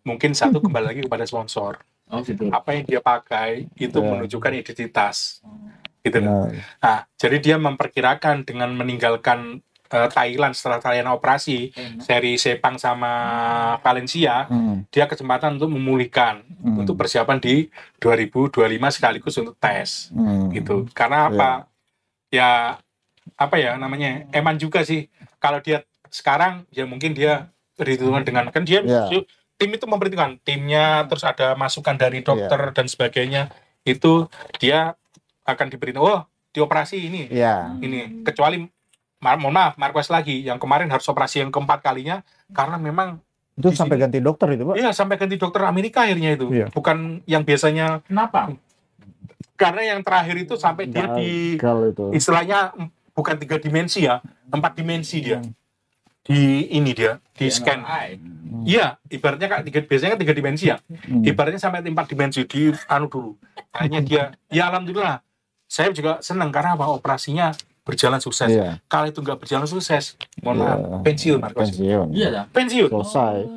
mungkin satu kembali lagi kepada sponsor. Oh gitu. Apa yang dia pakai itu menunjukkan identitas. Gitu. Nah, Nah, jadi dia memperkirakan dengan meninggalkan Thailand setelah Thailand operasi seri Sepang sama Valencia, dia kesempatan untuk memulihkan untuk persiapan di 2025 sekaligus untuk tes gitu. Karena ya namanya eman juga sih kalau dia sekarang ya mungkin dia berhitungan dengan kan dia tim itu memperhitungkan timnya, terus ada masukan dari dokter dan sebagainya, itu dia akan diberitahu dioperasi ini kecuali mohon maaf Marquez lagi yang kemarin harus operasi yang keempat kalinya karena memang itu sampai ganti dokter itu, Pak. Iya, sampai ganti dokter Amerika akhirnya itu. Bukan yang biasanya. Kenapa? Karena yang terakhir itu sampai dia di istilahnya bukan 3 dimensi ya, 4 dimensi dia. Di scan. Iya, ibaratnya biasanya kan 3 dimensi ya. Ibaratnya sampai 4 dimensi di dulu. Akhirnya dia alhamdulillah. Saya juga senang karena operasinya berjalan sukses. Kalau itu nggak berjalan sukses, mohon maaf, pensiun Marquez. Pensiun.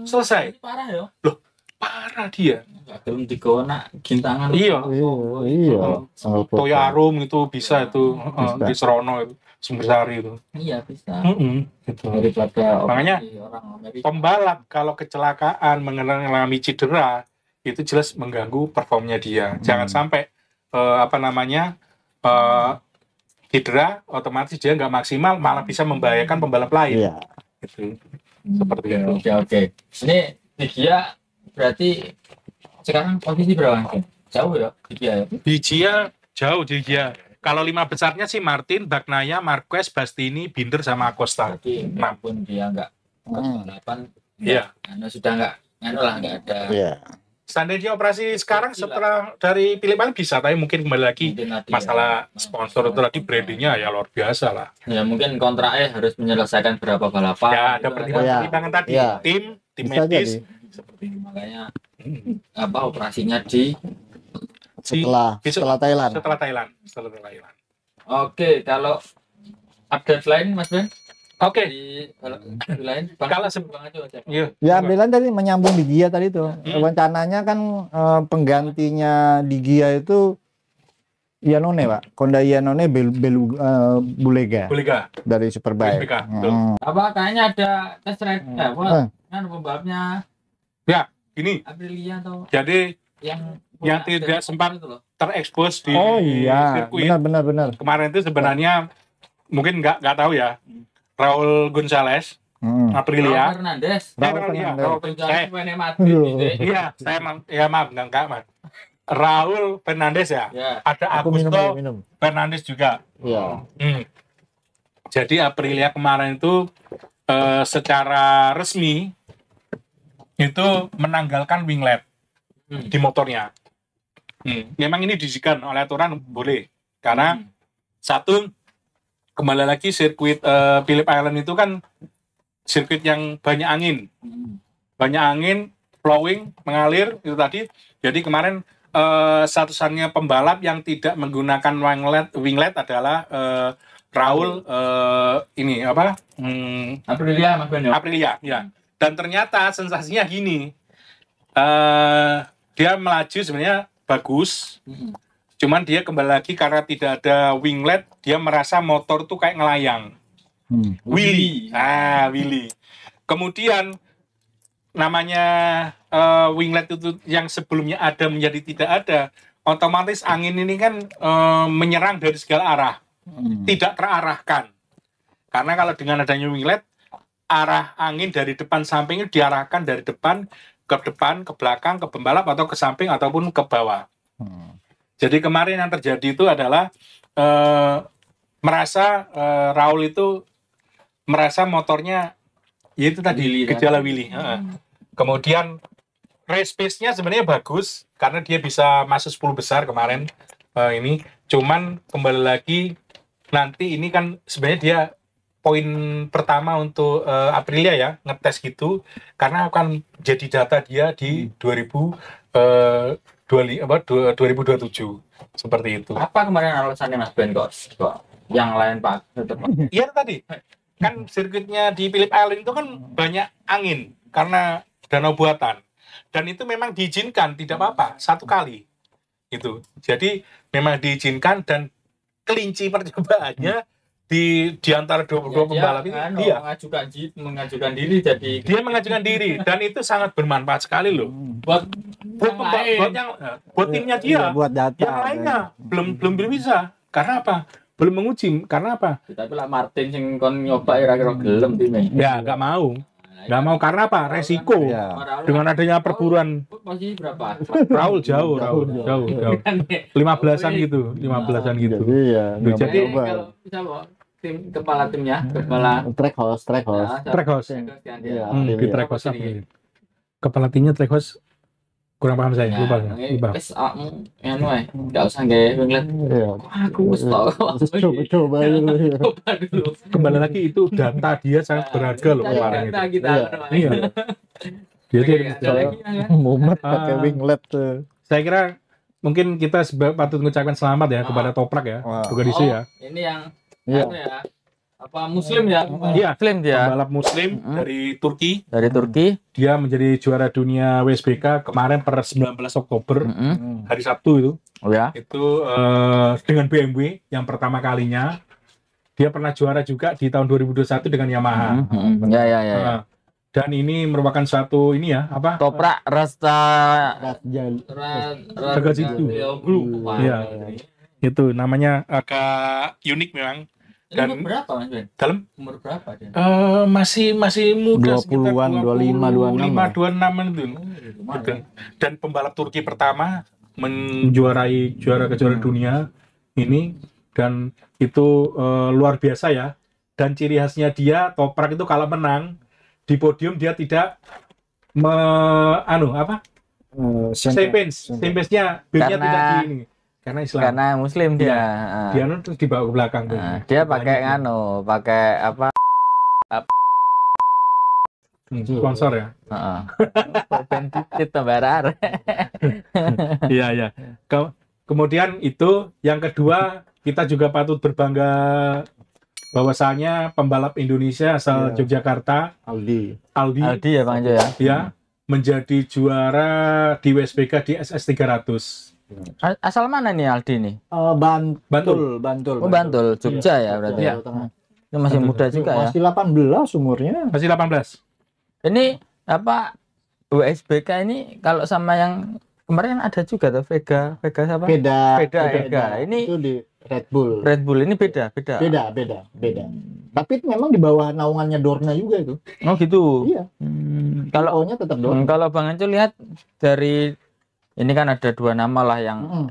Selesai. Parah ya. Loh, parah dia. Nggak belum digona gintangan. Iya. Toyarum itu bisa itu Bisa. di Serono itu, Sumbersari itu. Iya bisa. Gitu. Daripada Makanya orang Amerika. pembalap kalau kecelakaan mengalami cedera itu jelas mengganggu performnya dia. Jangan sampai cedera otomatis dia nggak maksimal malah bisa membahayakan pembalap lain. Gitu. Seperti itu. Oke. Ini Gigia berarti sekarang posisi berapa? Jauh ya Gigia ya? Gigia jauh Gigia. Kalau 5 besarnya sih Martin, Bagnaia, Marquez, Bastianini, Binder sama Acosta. Jadi maupun dia nggak balapan, Iya. sudah nggak ada. Standarnya operasi sekarang setelah dari Phillip Island bisa, tapi mungkin kembali lagi masalah sponsor itu tadi brandingnya ya luar biasa lah. Ya mungkin kontraknya harus menyelesaikan berapa balapan. Ya ada pertimbangan tadi, tim medis seperti ini. Makanya operasinya setelah Thailand. Setelah Thailand. Oke, kalau update lain Mas Ben? Oke. Di lain kalau ya Belan tadi menyambung di Gia tadi tuh. Rencananya kan penggantinya di Gia itu Iannone, Pak. Honda Iannone Bulega dari Superbike. Apa kayaknya ada test ride kan pembalapnya. Ya, gini. Aprilia atau jadi yang tidak sempat terekspos di sirkuit. Benar. Kemarin itu sebenarnya mungkin nggak tahu ya. Raul Gonzalez, Aprilia, Raul Fernandez ya. Ada Augusto Fernandez juga. Jadi Aprilia kemarin itu secara resmi itu menanggalkan winglet di motornya. Memang ini diizinkan oleh aturan boleh karena satu kembali lagi sirkuit Phillip Island itu kan sirkuit yang banyak angin, flowing, mengalir itu tadi. Jadi kemarin satu-satunya pembalap yang tidak menggunakan winglet adalah Raul Aprilia, Mas Ben. Aprilia, ya. Dan ternyata sensasinya gini, dia melaju sebenarnya bagus. Cuman dia kembali lagi karena tidak ada winglet, dia merasa motor tuh kayak ngelayang. Willy. Kemudian namanya winglet itu yang sebelumnya ada menjadi tidak ada, otomatis angin ini kan menyerang dari segala arah. Tidak terarahkan. Karena kalau dengan adanya winglet, arah angin dari depan samping itu diarahkan dari depan, ke belakang, ke pembalap atau ke samping ataupun ke bawah. Jadi kemarin yang terjadi itu adalah merasa Raul itu merasa motornya yaitu tadi gejala Willy. Kemudian race pace-nya sebenarnya bagus karena dia bisa masuk 10 besar kemarin ini. Cuman kembali lagi nanti ini kan sebenarnya dia poin pertama untuk Aprilia ya ngetes gitu karena akan jadi data dia di 2027 seperti itu. Apa kemarin alasannya Mas Ben kok yang lain Pak? Iya tadi kan sirkuitnya di Phillip Island itu kan banyak angin karena danau buatan dan itu memang diizinkan tidak apa-apa satu kali itu. Jadi memang diizinkan dan kelinci percobaannya di antara 22 pembalap ini dia mengajukan diri jadi dia mengajukan diri dan itu sangat bermanfaat sekali loh buat timnya dia buat data yang lainnya belum bisa karena apa belum menguji karena apa tapi lah Martin sing kon nyoba kira-kira gelem time ya nggak mau karena apa resiko dengan adanya perburuan posisi berapa Raul jauh 15-an gitu jadi kalau bisa tim kepala timnya track host kepala timnya track host kurang paham saya lupa nggak usah nggak winglet aku wis tau coba dulu kembali lagi itu data dia sangat berharga loh kemarin itu iya jadi mumet pakai winglet tuh saya kira mungkin kita patut mengucapkan selamat ya kepada Toprak ya Mogadishu ya ini yang apa Muslim ya? Iya, Muslim dia. Pembalap Muslim dari Turki. Dia menjadi juara dunia WSBK kemarin per 19 Oktober hari Sabtu itu. Itu dengan BMW yang pertama kalinya. Dia pernah juara juga di tahun 2021 dengan Yamaha. Dan ini merupakan suatu ini ya apa? Toprak Iya. Itu namanya agak unik memang. Dan umur berapa Mas Ben? Dalam umur berapa dia? Masih muda 20-an, 25-26 itu. Dan pembalap Turki pertama menjuarai kejuaraan dunia ini dan itu luar biasa ya. Dan ciri khasnya dia Toprak itu kalau menang di podium dia tidak Sampainsnya birnya Karena- tidak di ini karena Islam. Karena Muslim dia. Iya. Ah. Dia terus dibawa ke belakang tuh. Dia pakai pakai apa? Sponsor ya. Heeh. Bentit tambarar. Iya ya. Kemudian itu yang kedua kita juga patut berbangga bahwasanya pembalap Indonesia asal Yogyakarta Aldi Aldi ya Bang Jo ya. ya menjadi juara di WSBK di SS 300. Asal mana nih Aldi nih? Bantul. Oh Bantul, Jogja ya berarti. Iya. Ya. Itu masih muda juga ya. Masih 18 umurnya. Masih 18. Ini apa WSBK ini kalau sama yang kemarin ada juga tuh Vega siapa? Beda. Ini Itu di Red Bull. Red Bull ini beda. Beda. Tapi itu memang di bawah naungannya Dorna juga itu. Oh gitu. Iya. Kalau CEO-nya tetap Dorna. kalau Bang Anco lihat dari ini kan ada dua nama lah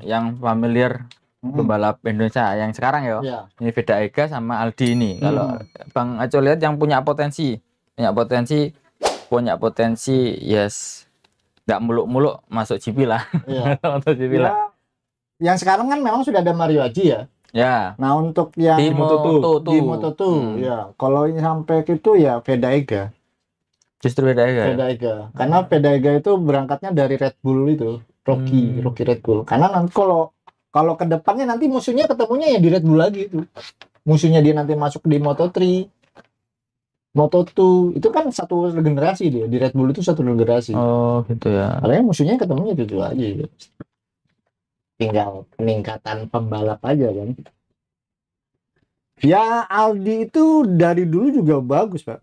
yang familiar pembalap Indonesia yang sekarang ya. Iya. Ini Veda Ega sama Aldi ini. Kalau Bang Aco lihat yang punya potensi yes, nggak muluk-muluk masuk GP lah. Iya. Masuk GP lah. Ya, yang sekarang kan memang sudah ada Mario Aji ya. Ya. Nah untuk yang Di Moto2. di Moto2, ya. Kalau ini sampai itu ya Veda Ega. Justru Veda Ega. Veda Ega. Karena Veda Ega itu berangkatnya dari Red Bull itu, Rocky Red Bull. Karena nanti kalau ke depannya nanti musuhnya ketemunya ya di Red Bull lagi itu. Musuhnya dia nanti masuk di Moto3, Moto2 itu kan satu generasi dia. Di Red Bull itu satu generasi. Oh gitu ya. Makanya musuhnya ketemunya itu aja. Gitu. Tinggal peningkatan pembalap aja kan. Ya Aldi itu dari dulu juga bagus Pak.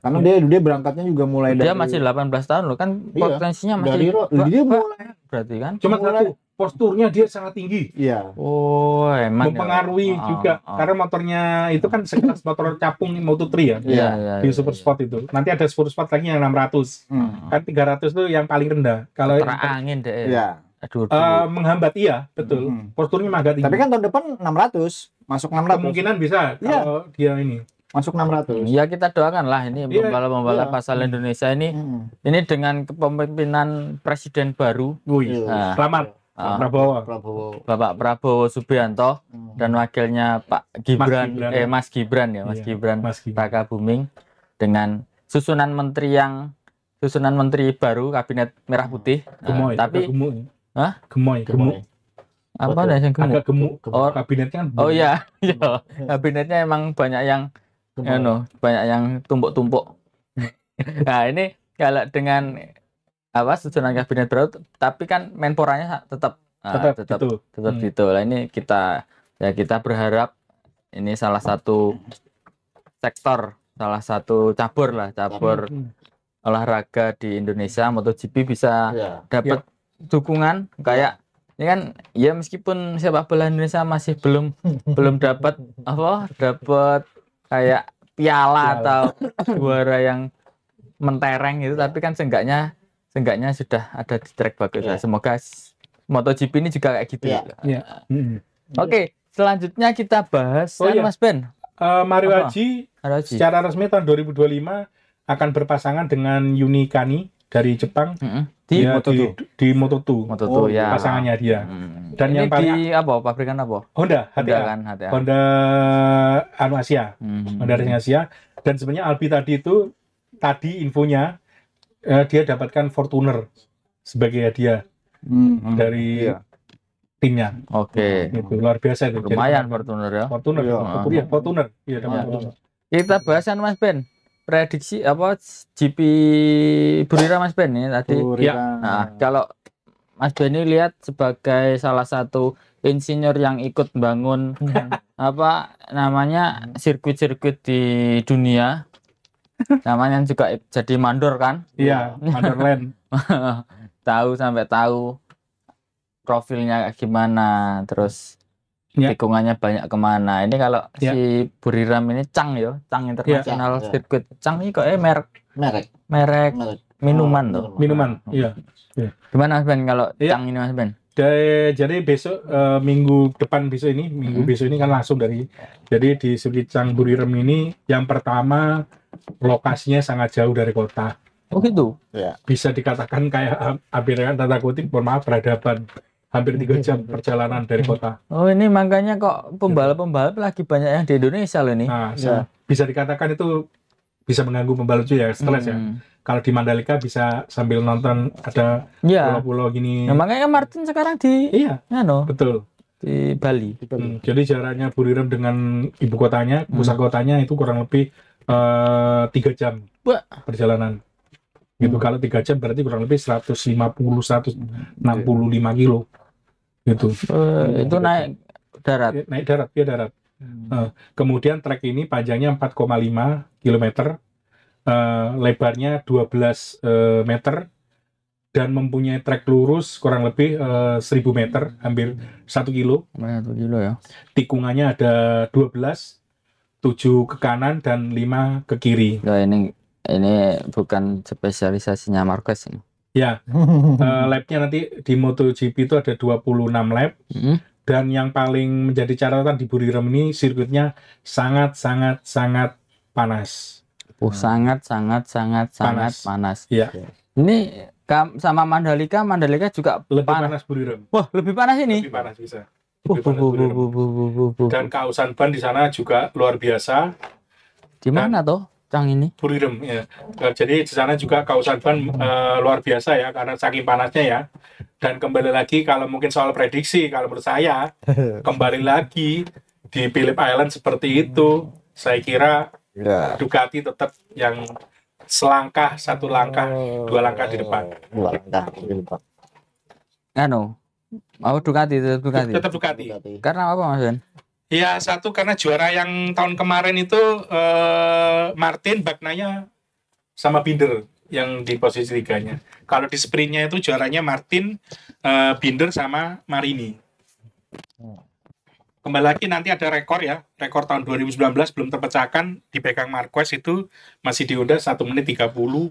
Karena dia berangkatnya juga mulai Dia dari masih 18 tahun loh kan Iya. potensinya dari masih dia mulai berarti kan. Cuma Mulai- satu, posturnya dia sangat tinggi. iya. Oh emang Mempengaruhi juga karena motornya itu kan sekelas motor capung Moto3 ya. Iya. Di Super Sport itu. Nanti ada Super Sport lagi yang 600. Kan 300 itu yang paling rendah. Kalau Angin deh. Iya. Aduh. menghambat iya, betul. Posturnya agak tinggi. Tapi kan tahun depan 600, masuk 600. kemungkinan bisa Iya. kalau dia ini. Masuk 600. Ya kita doakan lah ini Iya, pembalap-pembalap asal Indonesia ini dengan kepemimpinan presiden baru Wih, Nah. selamat Prabowo. Bapak Prabowo Subianto dan wakilnya Pak Gibran, Mas Gibran. Mas Iya, Gibran Mas Gibran. Raka Buming dengan susunan menteri baru kabinet merah putih. Gemoy, Tapi agak gemuk. Hah? Gemuk. apa dah yang gemuk? Agak gemuk. Oh, Kabinetnya kan. oh iya, iya. Kabinetnya emang banyak yang banyak yang tumpuk-tumpuk. Nah, ini kalau dengan susunan kabinet baru tapi kan menporanya tetap gitu. Lah ini kita berharap ini salah satu sektor, salah satu cabur olahraga di Indonesia MotoGP bisa dapat dukungan kayak ini kan ya meskipun sepak bola Indonesia masih belum dapat kayak piala atau juara yang mentereng gitu, tapi kan seenggaknya sudah ada di track bagus lah. Semoga MotoGP ini juga kayak gitu. Oke, selanjutnya kita bahas Mas Ben. Mario Aji secara resmi tahun 2025 akan berpasangan dengan Yuni Kani dari Jepang di Moto2 ya. Pasangannya dia. Dan ini yang paling di pabrikan apa? Honda HTA. Honda Asia. Honda Racing Asia. Dan sebenarnya Albi tadi infonya dia dapatkan Fortuner sebagai hadiah dari timnya. Oke. Itu luar biasa itu. Lumayan Fortuner ya. Fortuner. Iya, Kita bahas Mas Ben. Prediksi GP Burira Mas Ben ini tadi. Nah, kalau Mas Ben ini lihat sebagai salah satu insinyur yang ikut bangun sirkuit-sirkuit di dunia. Namanya juga jadi mandor kan? Iya, Mandorland. tahu profilnya gimana, terus tikungannya banyak kemana. Ini kalau si Buriram ini Cang internasional sirkuit. Cang ini kok merek minuman tuh. Minuman, iya. Gimana Mas Ben kalau Cang ini Mas Ben? Jadi besok minggu besok ini kan langsung jadi di sirkuit Cang Buriram ini yang pertama lokasinya sangat jauh dari kota. Oh gitu. Bisa dikatakan kayak hampir tanda kutip, mohon maaf, berhadapan. Hampir 3 jam perjalanan dari kota. Oh ini makanya kok pembalap-pembalap lagi banyak yang di Indonesia loh ini. Nah, bisa dikatakan itu bisa mengganggu pembalap juga ya, stres ya. Kalau di Mandalika bisa sambil nonton ada pulau-pulau gini. Nah, makanya Martin sekarang di betul. Di Bali. Jadi jaraknya Buriram dengan ibu kotanya, pusat kotanya itu kurang lebih 3 jam perjalanan. Gitu. Kalau 3 jam berarti kurang lebih 165 kilo. Gitu. Itu naik darat. Naik darat, ya darat. Kemudian trek ini panjangnya 4,5 km, lebarnya 12 meter, dan mempunyai trek lurus kurang lebih 1000 meter, hampir 1 kilo. 1 kilo ya. Tikungannya ada 12, 7 ke kanan dan 5 ke kiri. Nah, ini bukan spesialisasinya Marquez ini. Ya, lapnya nanti di MotoGP itu ada 26 lap. Dan yang paling menjadi catatan di Buriram ini sirkuitnya sangat panas. Sangat panas. Iya. Ini sama Mandalika juga lebih panas Buriram. Wah, lebih panas ini. Lebih panas bisa. Dan kausan ban di sana juga luar biasa. Di mana toh, Cang ini? Buriram ya. Jadi di sana juga kausan ban luar biasa ya, karena saking panasnya ya. Dan kembali lagi kalau mungkin soal prediksi, kalau menurut saya kembali lagi di Phillip Island seperti itu, saya kira Ducati tetap yang selangkah, 1 langkah, 2 langkah di depan. 2 langkah di depan. Ducati. Tetap Ducati. Karena apa, Mas Ben? Ya, satu karena juara yang tahun kemarin itu Martin, Bagnaia sama Binder yang di posisi 3-nya. Kalau di sprintnya itu juaranya Martin, Binder sama Marini. Kembali lagi nanti ada rekor ya, rekor tahun 2019 belum terpecahkan, dipegang Marquez itu masih di Honda 1 menit 39,9.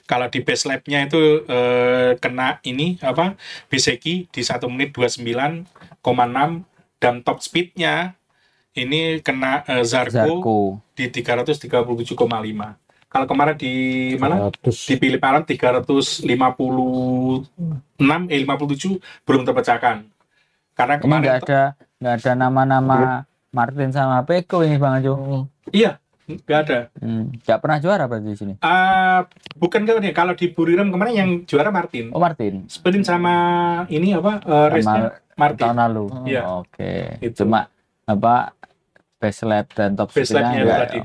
Kalau di base lap-nya itu kena ini Bezzecchi di 1 menit 29,6, dan top speed-nya ini kena Zarco di 337,5. Kalau kemarin di mana? Di Phillip Island 357 belum terpecahkan. Karena kemarin nggak ada nama-nama Martin sama Pecco ini Bang Ajo. Iya, nggak ada. Nggak pernah juara berarti di sini. Bukan kalau di Buriram kemarin yang juara Martin. Oh, Martin. Sprint sama ini race-nya Martin. Tahun lalu. Iya. Oke. Cuma base lap dan top speed-nya tadi.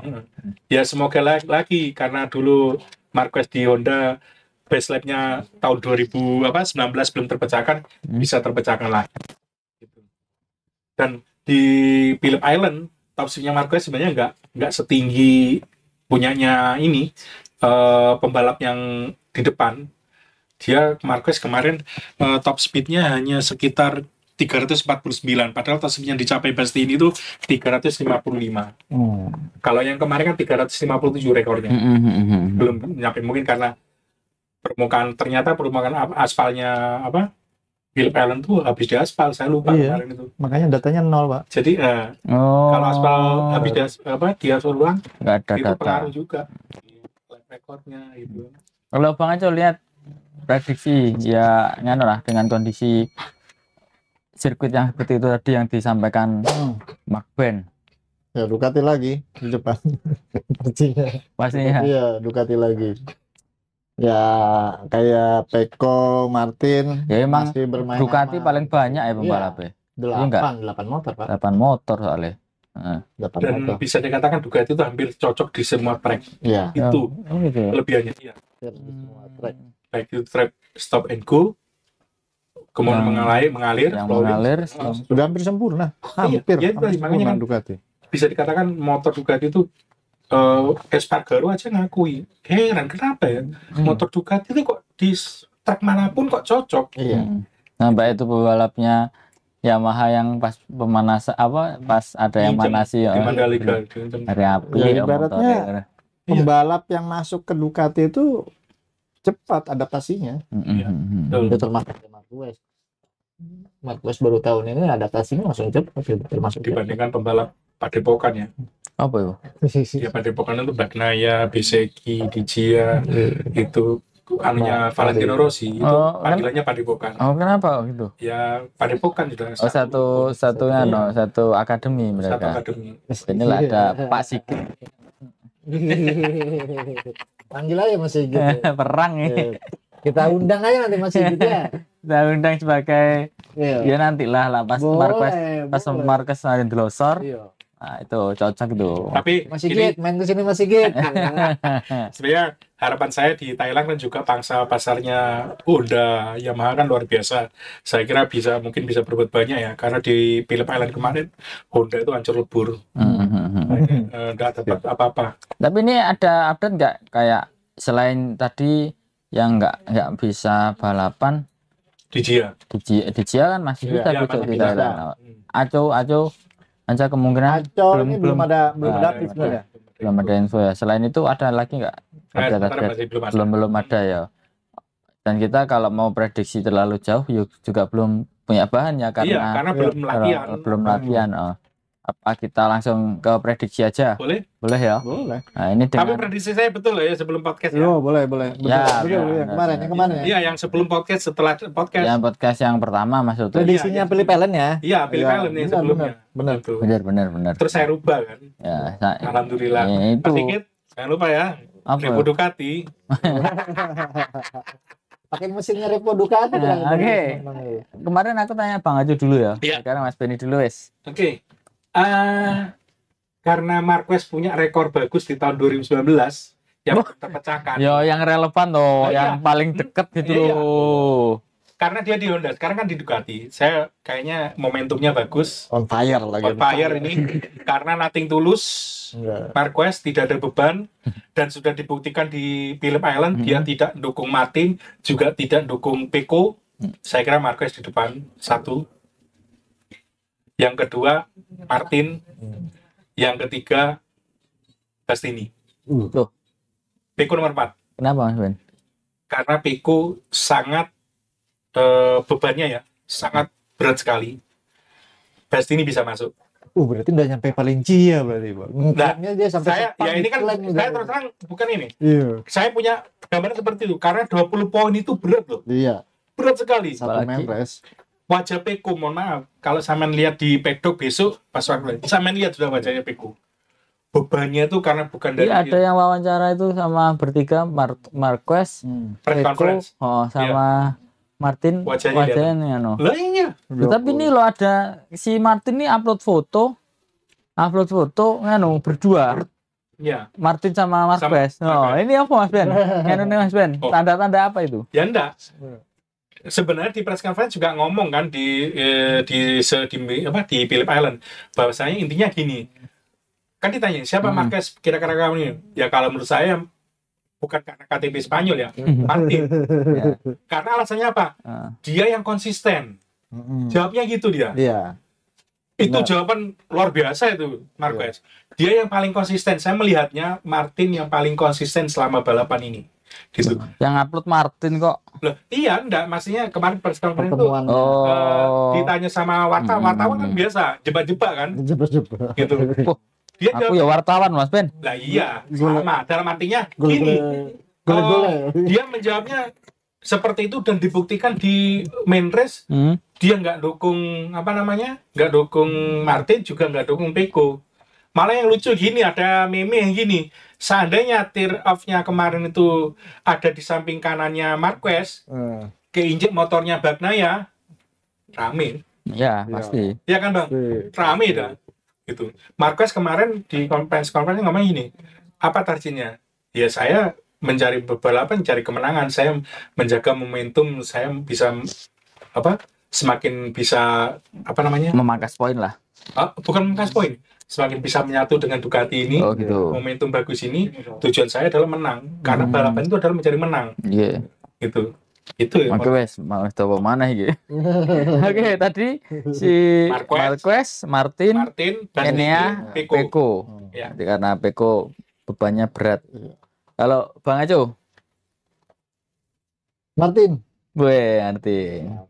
Ya semoga lagi karena dulu Marquez di Honda base lap-nya tahun 2019 belum terpecahkan, bisa terpecahkan lagi. Dan di Phillip Island top speed-nya Marquez sebenarnya nggak setinggi punyanya ini pembalap yang di depan. Dia Marquez kemarin top speed-nya hanya sekitar 349, padahal top speed yang dicapai Bastianini itu 355. Kalau yang kemarin kan 357 rekornya. Belum nyampe, mungkin karena permukaan aspalnya Phillip Island tuh habis di aspal, saya lupa kemarin itu. Makanya datanya 0, Pak. Jadi kalau aspal habis di aspal ulang nggak ada itu data. pengaruh juga rekornya gitu. Kalau Bang Aco lihat prediksi ya dengan kondisi sirkuit yang seperti itu tadi yang disampaikan Mark Ben. Ya Ducati lagi di depan. Pastinya. Iya, Ducati lagi. Ya kayak Pecco, Martin. Ya emang masih bermain Ducati paling banyak ya pembalapnya. 8 motor, Pak. 8 motor soalnya. 8 Dan motor. bisa dikatakan Ducati itu hampir cocok di semua track. Iya. Itu gitu. kelebihannya dia. Semua track. Baik itu track stop and go, kemudian mengalir, sudah hampir sempurna. Hampir makanya kan Ducati. Bisa dikatakan motor Ducati itu Espargaro aja ngakui, heran kenapa ya motor Ducati itu kok di track manapun kok cocok. Iya. Sampai itu pebalapnya Yamaha yang pas pemanasan pas ada yang manasi di Mandalika hari api ya, ibaratnya pembalap yang masuk ke Ducati itu cepat adaptasinya. Itu termasuk Marquez baru tahun ini adaptasinya langsung cepat, termasuk dibandingkan pembalap padepokan ya. Apa itu? Ya Padepokan itu Bagnaia, Bezzecchi, Di Gia, itu anunya Valentino Rossi, itu panggilannya Padepokan. Oh, kenapa gitu? Ya Padepokan sudah satu akademi mereka. Satu akademi. Inilah ada Pak Sigit. Panggil aja Mas Sigit. Perang nih. Kita undang aja nanti Mas Sigit ya. Kita undang sebagai ya nantilah pas Marquez ada delosor. Nah, itu cocok itu. Tapi Mas Sigit main ke sini Mas Sigit. Sebenarnya harapan saya di Thailand kan juga pangsa pasarnya Honda, Yamaha kan luar biasa. Saya kira mungkin bisa berbuat banyak ya, karena di Phillip Island kemarin Honda itu hancur lebur. Nggak dapat apa-apa. Tapi ini ada update nggak kayak selain tadi yang nggak bisa balapan Di Gia kan masih bisa gitu di Thailand. Aco kemungkinan belum ada info ya. Belum ada info ya. Selain itu ada lagi nggak? Belum ada ya. Dan kita kalau mau prediksi terlalu jauh juga belum punya bahan ya, karena belum latihan. Apa kita langsung ke prediksi aja? Boleh ya. Boleh. Nah, ini tapi prediksi saya betul ya sebelum podcast ya. Boleh. Ya, Yang kemarin ya. Iya, yang sebelum podcast, setelah podcast. Yang podcast yang pertama maksudnya. Prediksinya Phillip Island ya. Iya, Phillip Island yang sebelumnya. Benar. Terus saya rubah kan. Ya, alhamdulillah. Itu. Mas Sigit, jangan lupa ya. Revo Ducati. Pakai mesinnya Revo Ducati. Oke. Kemarin aku tanya Bang Ajo dulu ya. Iya. Sekarang Mas Benny dulu wes. Oke. Karena Marquez punya rekor bagus di tahun 2019 yang terpecahkan. Yo, yang relevan loh, yang paling deket gitu loh. Karena dia di Honda, sekarang kan di Ducati. Saya kayaknya momentumnya bagus. On fire lagi. On fire ini karena nothing tulus. Marquez tidak ada beban dan sudah dibuktikan di Phillip Island dia tidak dukung Martin, juga tidak dukung Pecco. Saya kira Marquez di depan satu. Yang kedua Martin, yang ketiga Bastianini. Tuh. Pecco nomor 4. Kenapa Mas Ben? Karena Pecco sangat bebannya ya sangat berat sekali. Bastianini bisa masuk. Berarti udah nyampe Valencia berarti, Bang. Nah, dia sampai ini kan saya terus terang bukan ini. Iya. Saya punya gambaran seperti itu karena 20 poin itu berat loh. Iya. Berat sekali. Satu Memphis. Wajah Pecco, mohon maaf, kalau sampean lihat di paddock besok pas waktu sampean lihat sudah wajahnya Pecco. Bebannya itu karena bukan dari ada yang wawancara itu sama bertiga Marquez, Pecco, sama Martin, wajahnya no. Lah iya. Tapi ini lo ada si Martin ini upload foto berdua. Ya. Martin sama Marquez. Ini apa Mas Ben? Mas Ben. Tanda-tanda apa itu? Ya enggak. Sebenarnya di press conference juga ngomong kan di Phillip Island bahwasanya intinya gini. Kan ditanya siapa Marquez kira-kira kamu ini? Ya kalau menurut saya bukan karena KTP Spanyol ya, Martin. Karena alasannya apa? Dia yang konsisten. Jawabnya gitu dia. Iya. Itu jawaban luar biasa itu Marquez. Dia yang paling konsisten. Saya melihatnya Martin yang paling konsisten selama balapan ini. Gitu. Yang upload Martin kok. Loh, iya enggak, maksudnya kemarin press conference itu ditanya sama wartawan kan biasa jebak-jebak kan? Jebak-jebak. Gitu. Dia aku ya wartawan Mas Ben. Lah iya, sama. Dalam artinya gini. Dia menjawabnya seperti itu dan dibuktikan di main race. Dia nggak dukung nggak dukung Martin, juga nggak dukung Pecco. Malah yang lucu gini, ada meme yang gini. Seandainya tear off-nya kemarin itu ada di samping kanannya Marquez, keinjek motornya Bagnaia, rame. Ya, pasti. Iya kan Bang? Rame dah. Gitu. Marquez kemarin di konferensi ngomong gini, apa targetnya? Ya saya mencari balapan, mencari kemenangan, saya menjaga momentum, saya bisa semakin bisa memangkas poin lah. Bukan memangkas poin, semakin bisa menyatu dengan Ducati ini, gitu. Momentum bagus ini, tujuan saya adalah menang, karena balapan itu adalah mencari menang. Iya. Gitu. Itu ya. Oke wes, mau coba mana iki? Oke, tadi si Marquez, Martin, Enea, Pecco. Ya. Karena Pecco bebannya berat. Kalau Bang Aco? Martin. Martin.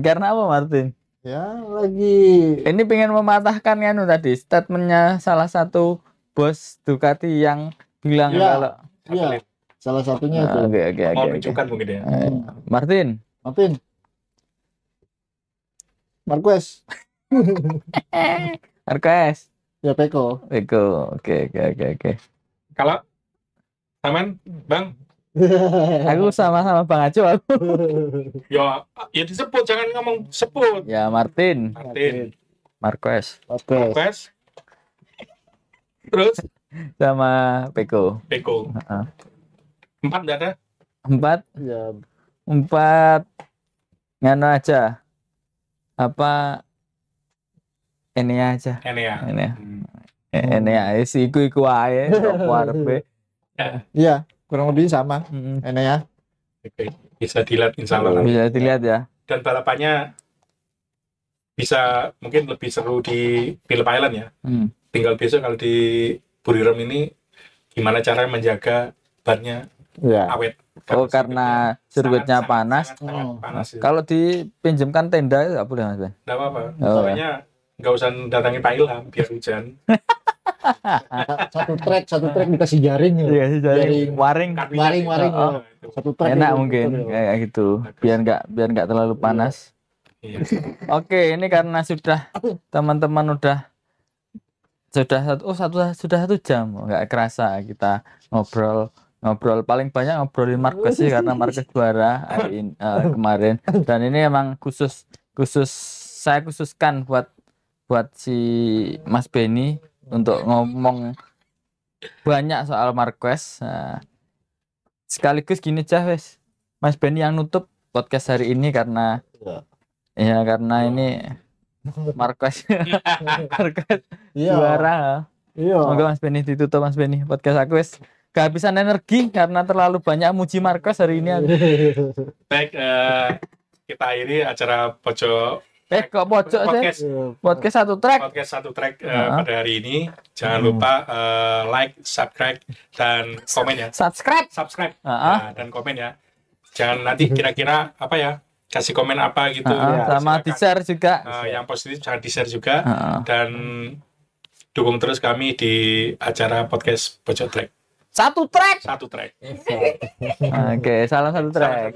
Karena apa Martin? Ya lagi. Ini pengen mematahkan kan tadi statementnya salah satu bos Ducati yang bilang Ya. kalau Iya. Salah satunya itu. oke. Mau menunjukkan mungkin ya. Martin. Marquez. Marquez. Ya Peko. Oke. Kalau Taman, Bang, Aku sama-sama Bang Aco aku. ya disebut, jangan ngomong sebut. Ya Martin. Marquez Marquez. Terus sama Peko. Peko. 4 enggak ada? 4 Ya. ngano aja. Apa ini aja. Ini ya iku ae opo arepe. Iya, kurang lebih sama. Enak ya. Oke, bisa dilihat insya Allah. Bisa dilihat ya. Dan balapannya bisa mungkin lebih seru di Phillip Island ya. Tinggal besok kalau di Buriram ini gimana cara menjaga bannya awet. Karena sirkuitnya panas. Sangat panas. Kalau dipinjamkan tenda itu nggak boleh Mas Ben? Nggak apa-apa. Soalnya nggak usah datangi Pak Ilham biar hujan. Satu trek dikasih jaring. Iya sih jaring. Waring. Satu trek. Enak mungkin kayak gitu. Biar nggak terlalu panas. Iya. Oke, ini karena sudah teman-teman sudah 1 jam, nggak kerasa kita ngobrol paling banyak ngobrolin Marquez sih karena Marquez juara hari ini, kemarin, dan ini emang saya khususkan buat si Mas Benny untuk ngomong banyak soal Marquez. Nah, sekaligus gini aja wes, Mas Benny yang nutup podcast hari ini karena ini Marquez juara. Semoga Mas Benny ditutup Mas Benny podcast aku wes kehabisan energi karena terlalu banyak muji Marquez hari ini. Baik, kita akhiri acara pojok podcast satu track pada hari ini. Jangan lupa like, subscribe dan komen ya. Subscribe dan komen ya. Jangan nanti kira-kira apa ya, kasih komen apa gitu. Sama di share juga. Yang positif jangan di share juga. Dan dukung terus kami di acara podcast pojok track. Satu track. Oke, salam satu track.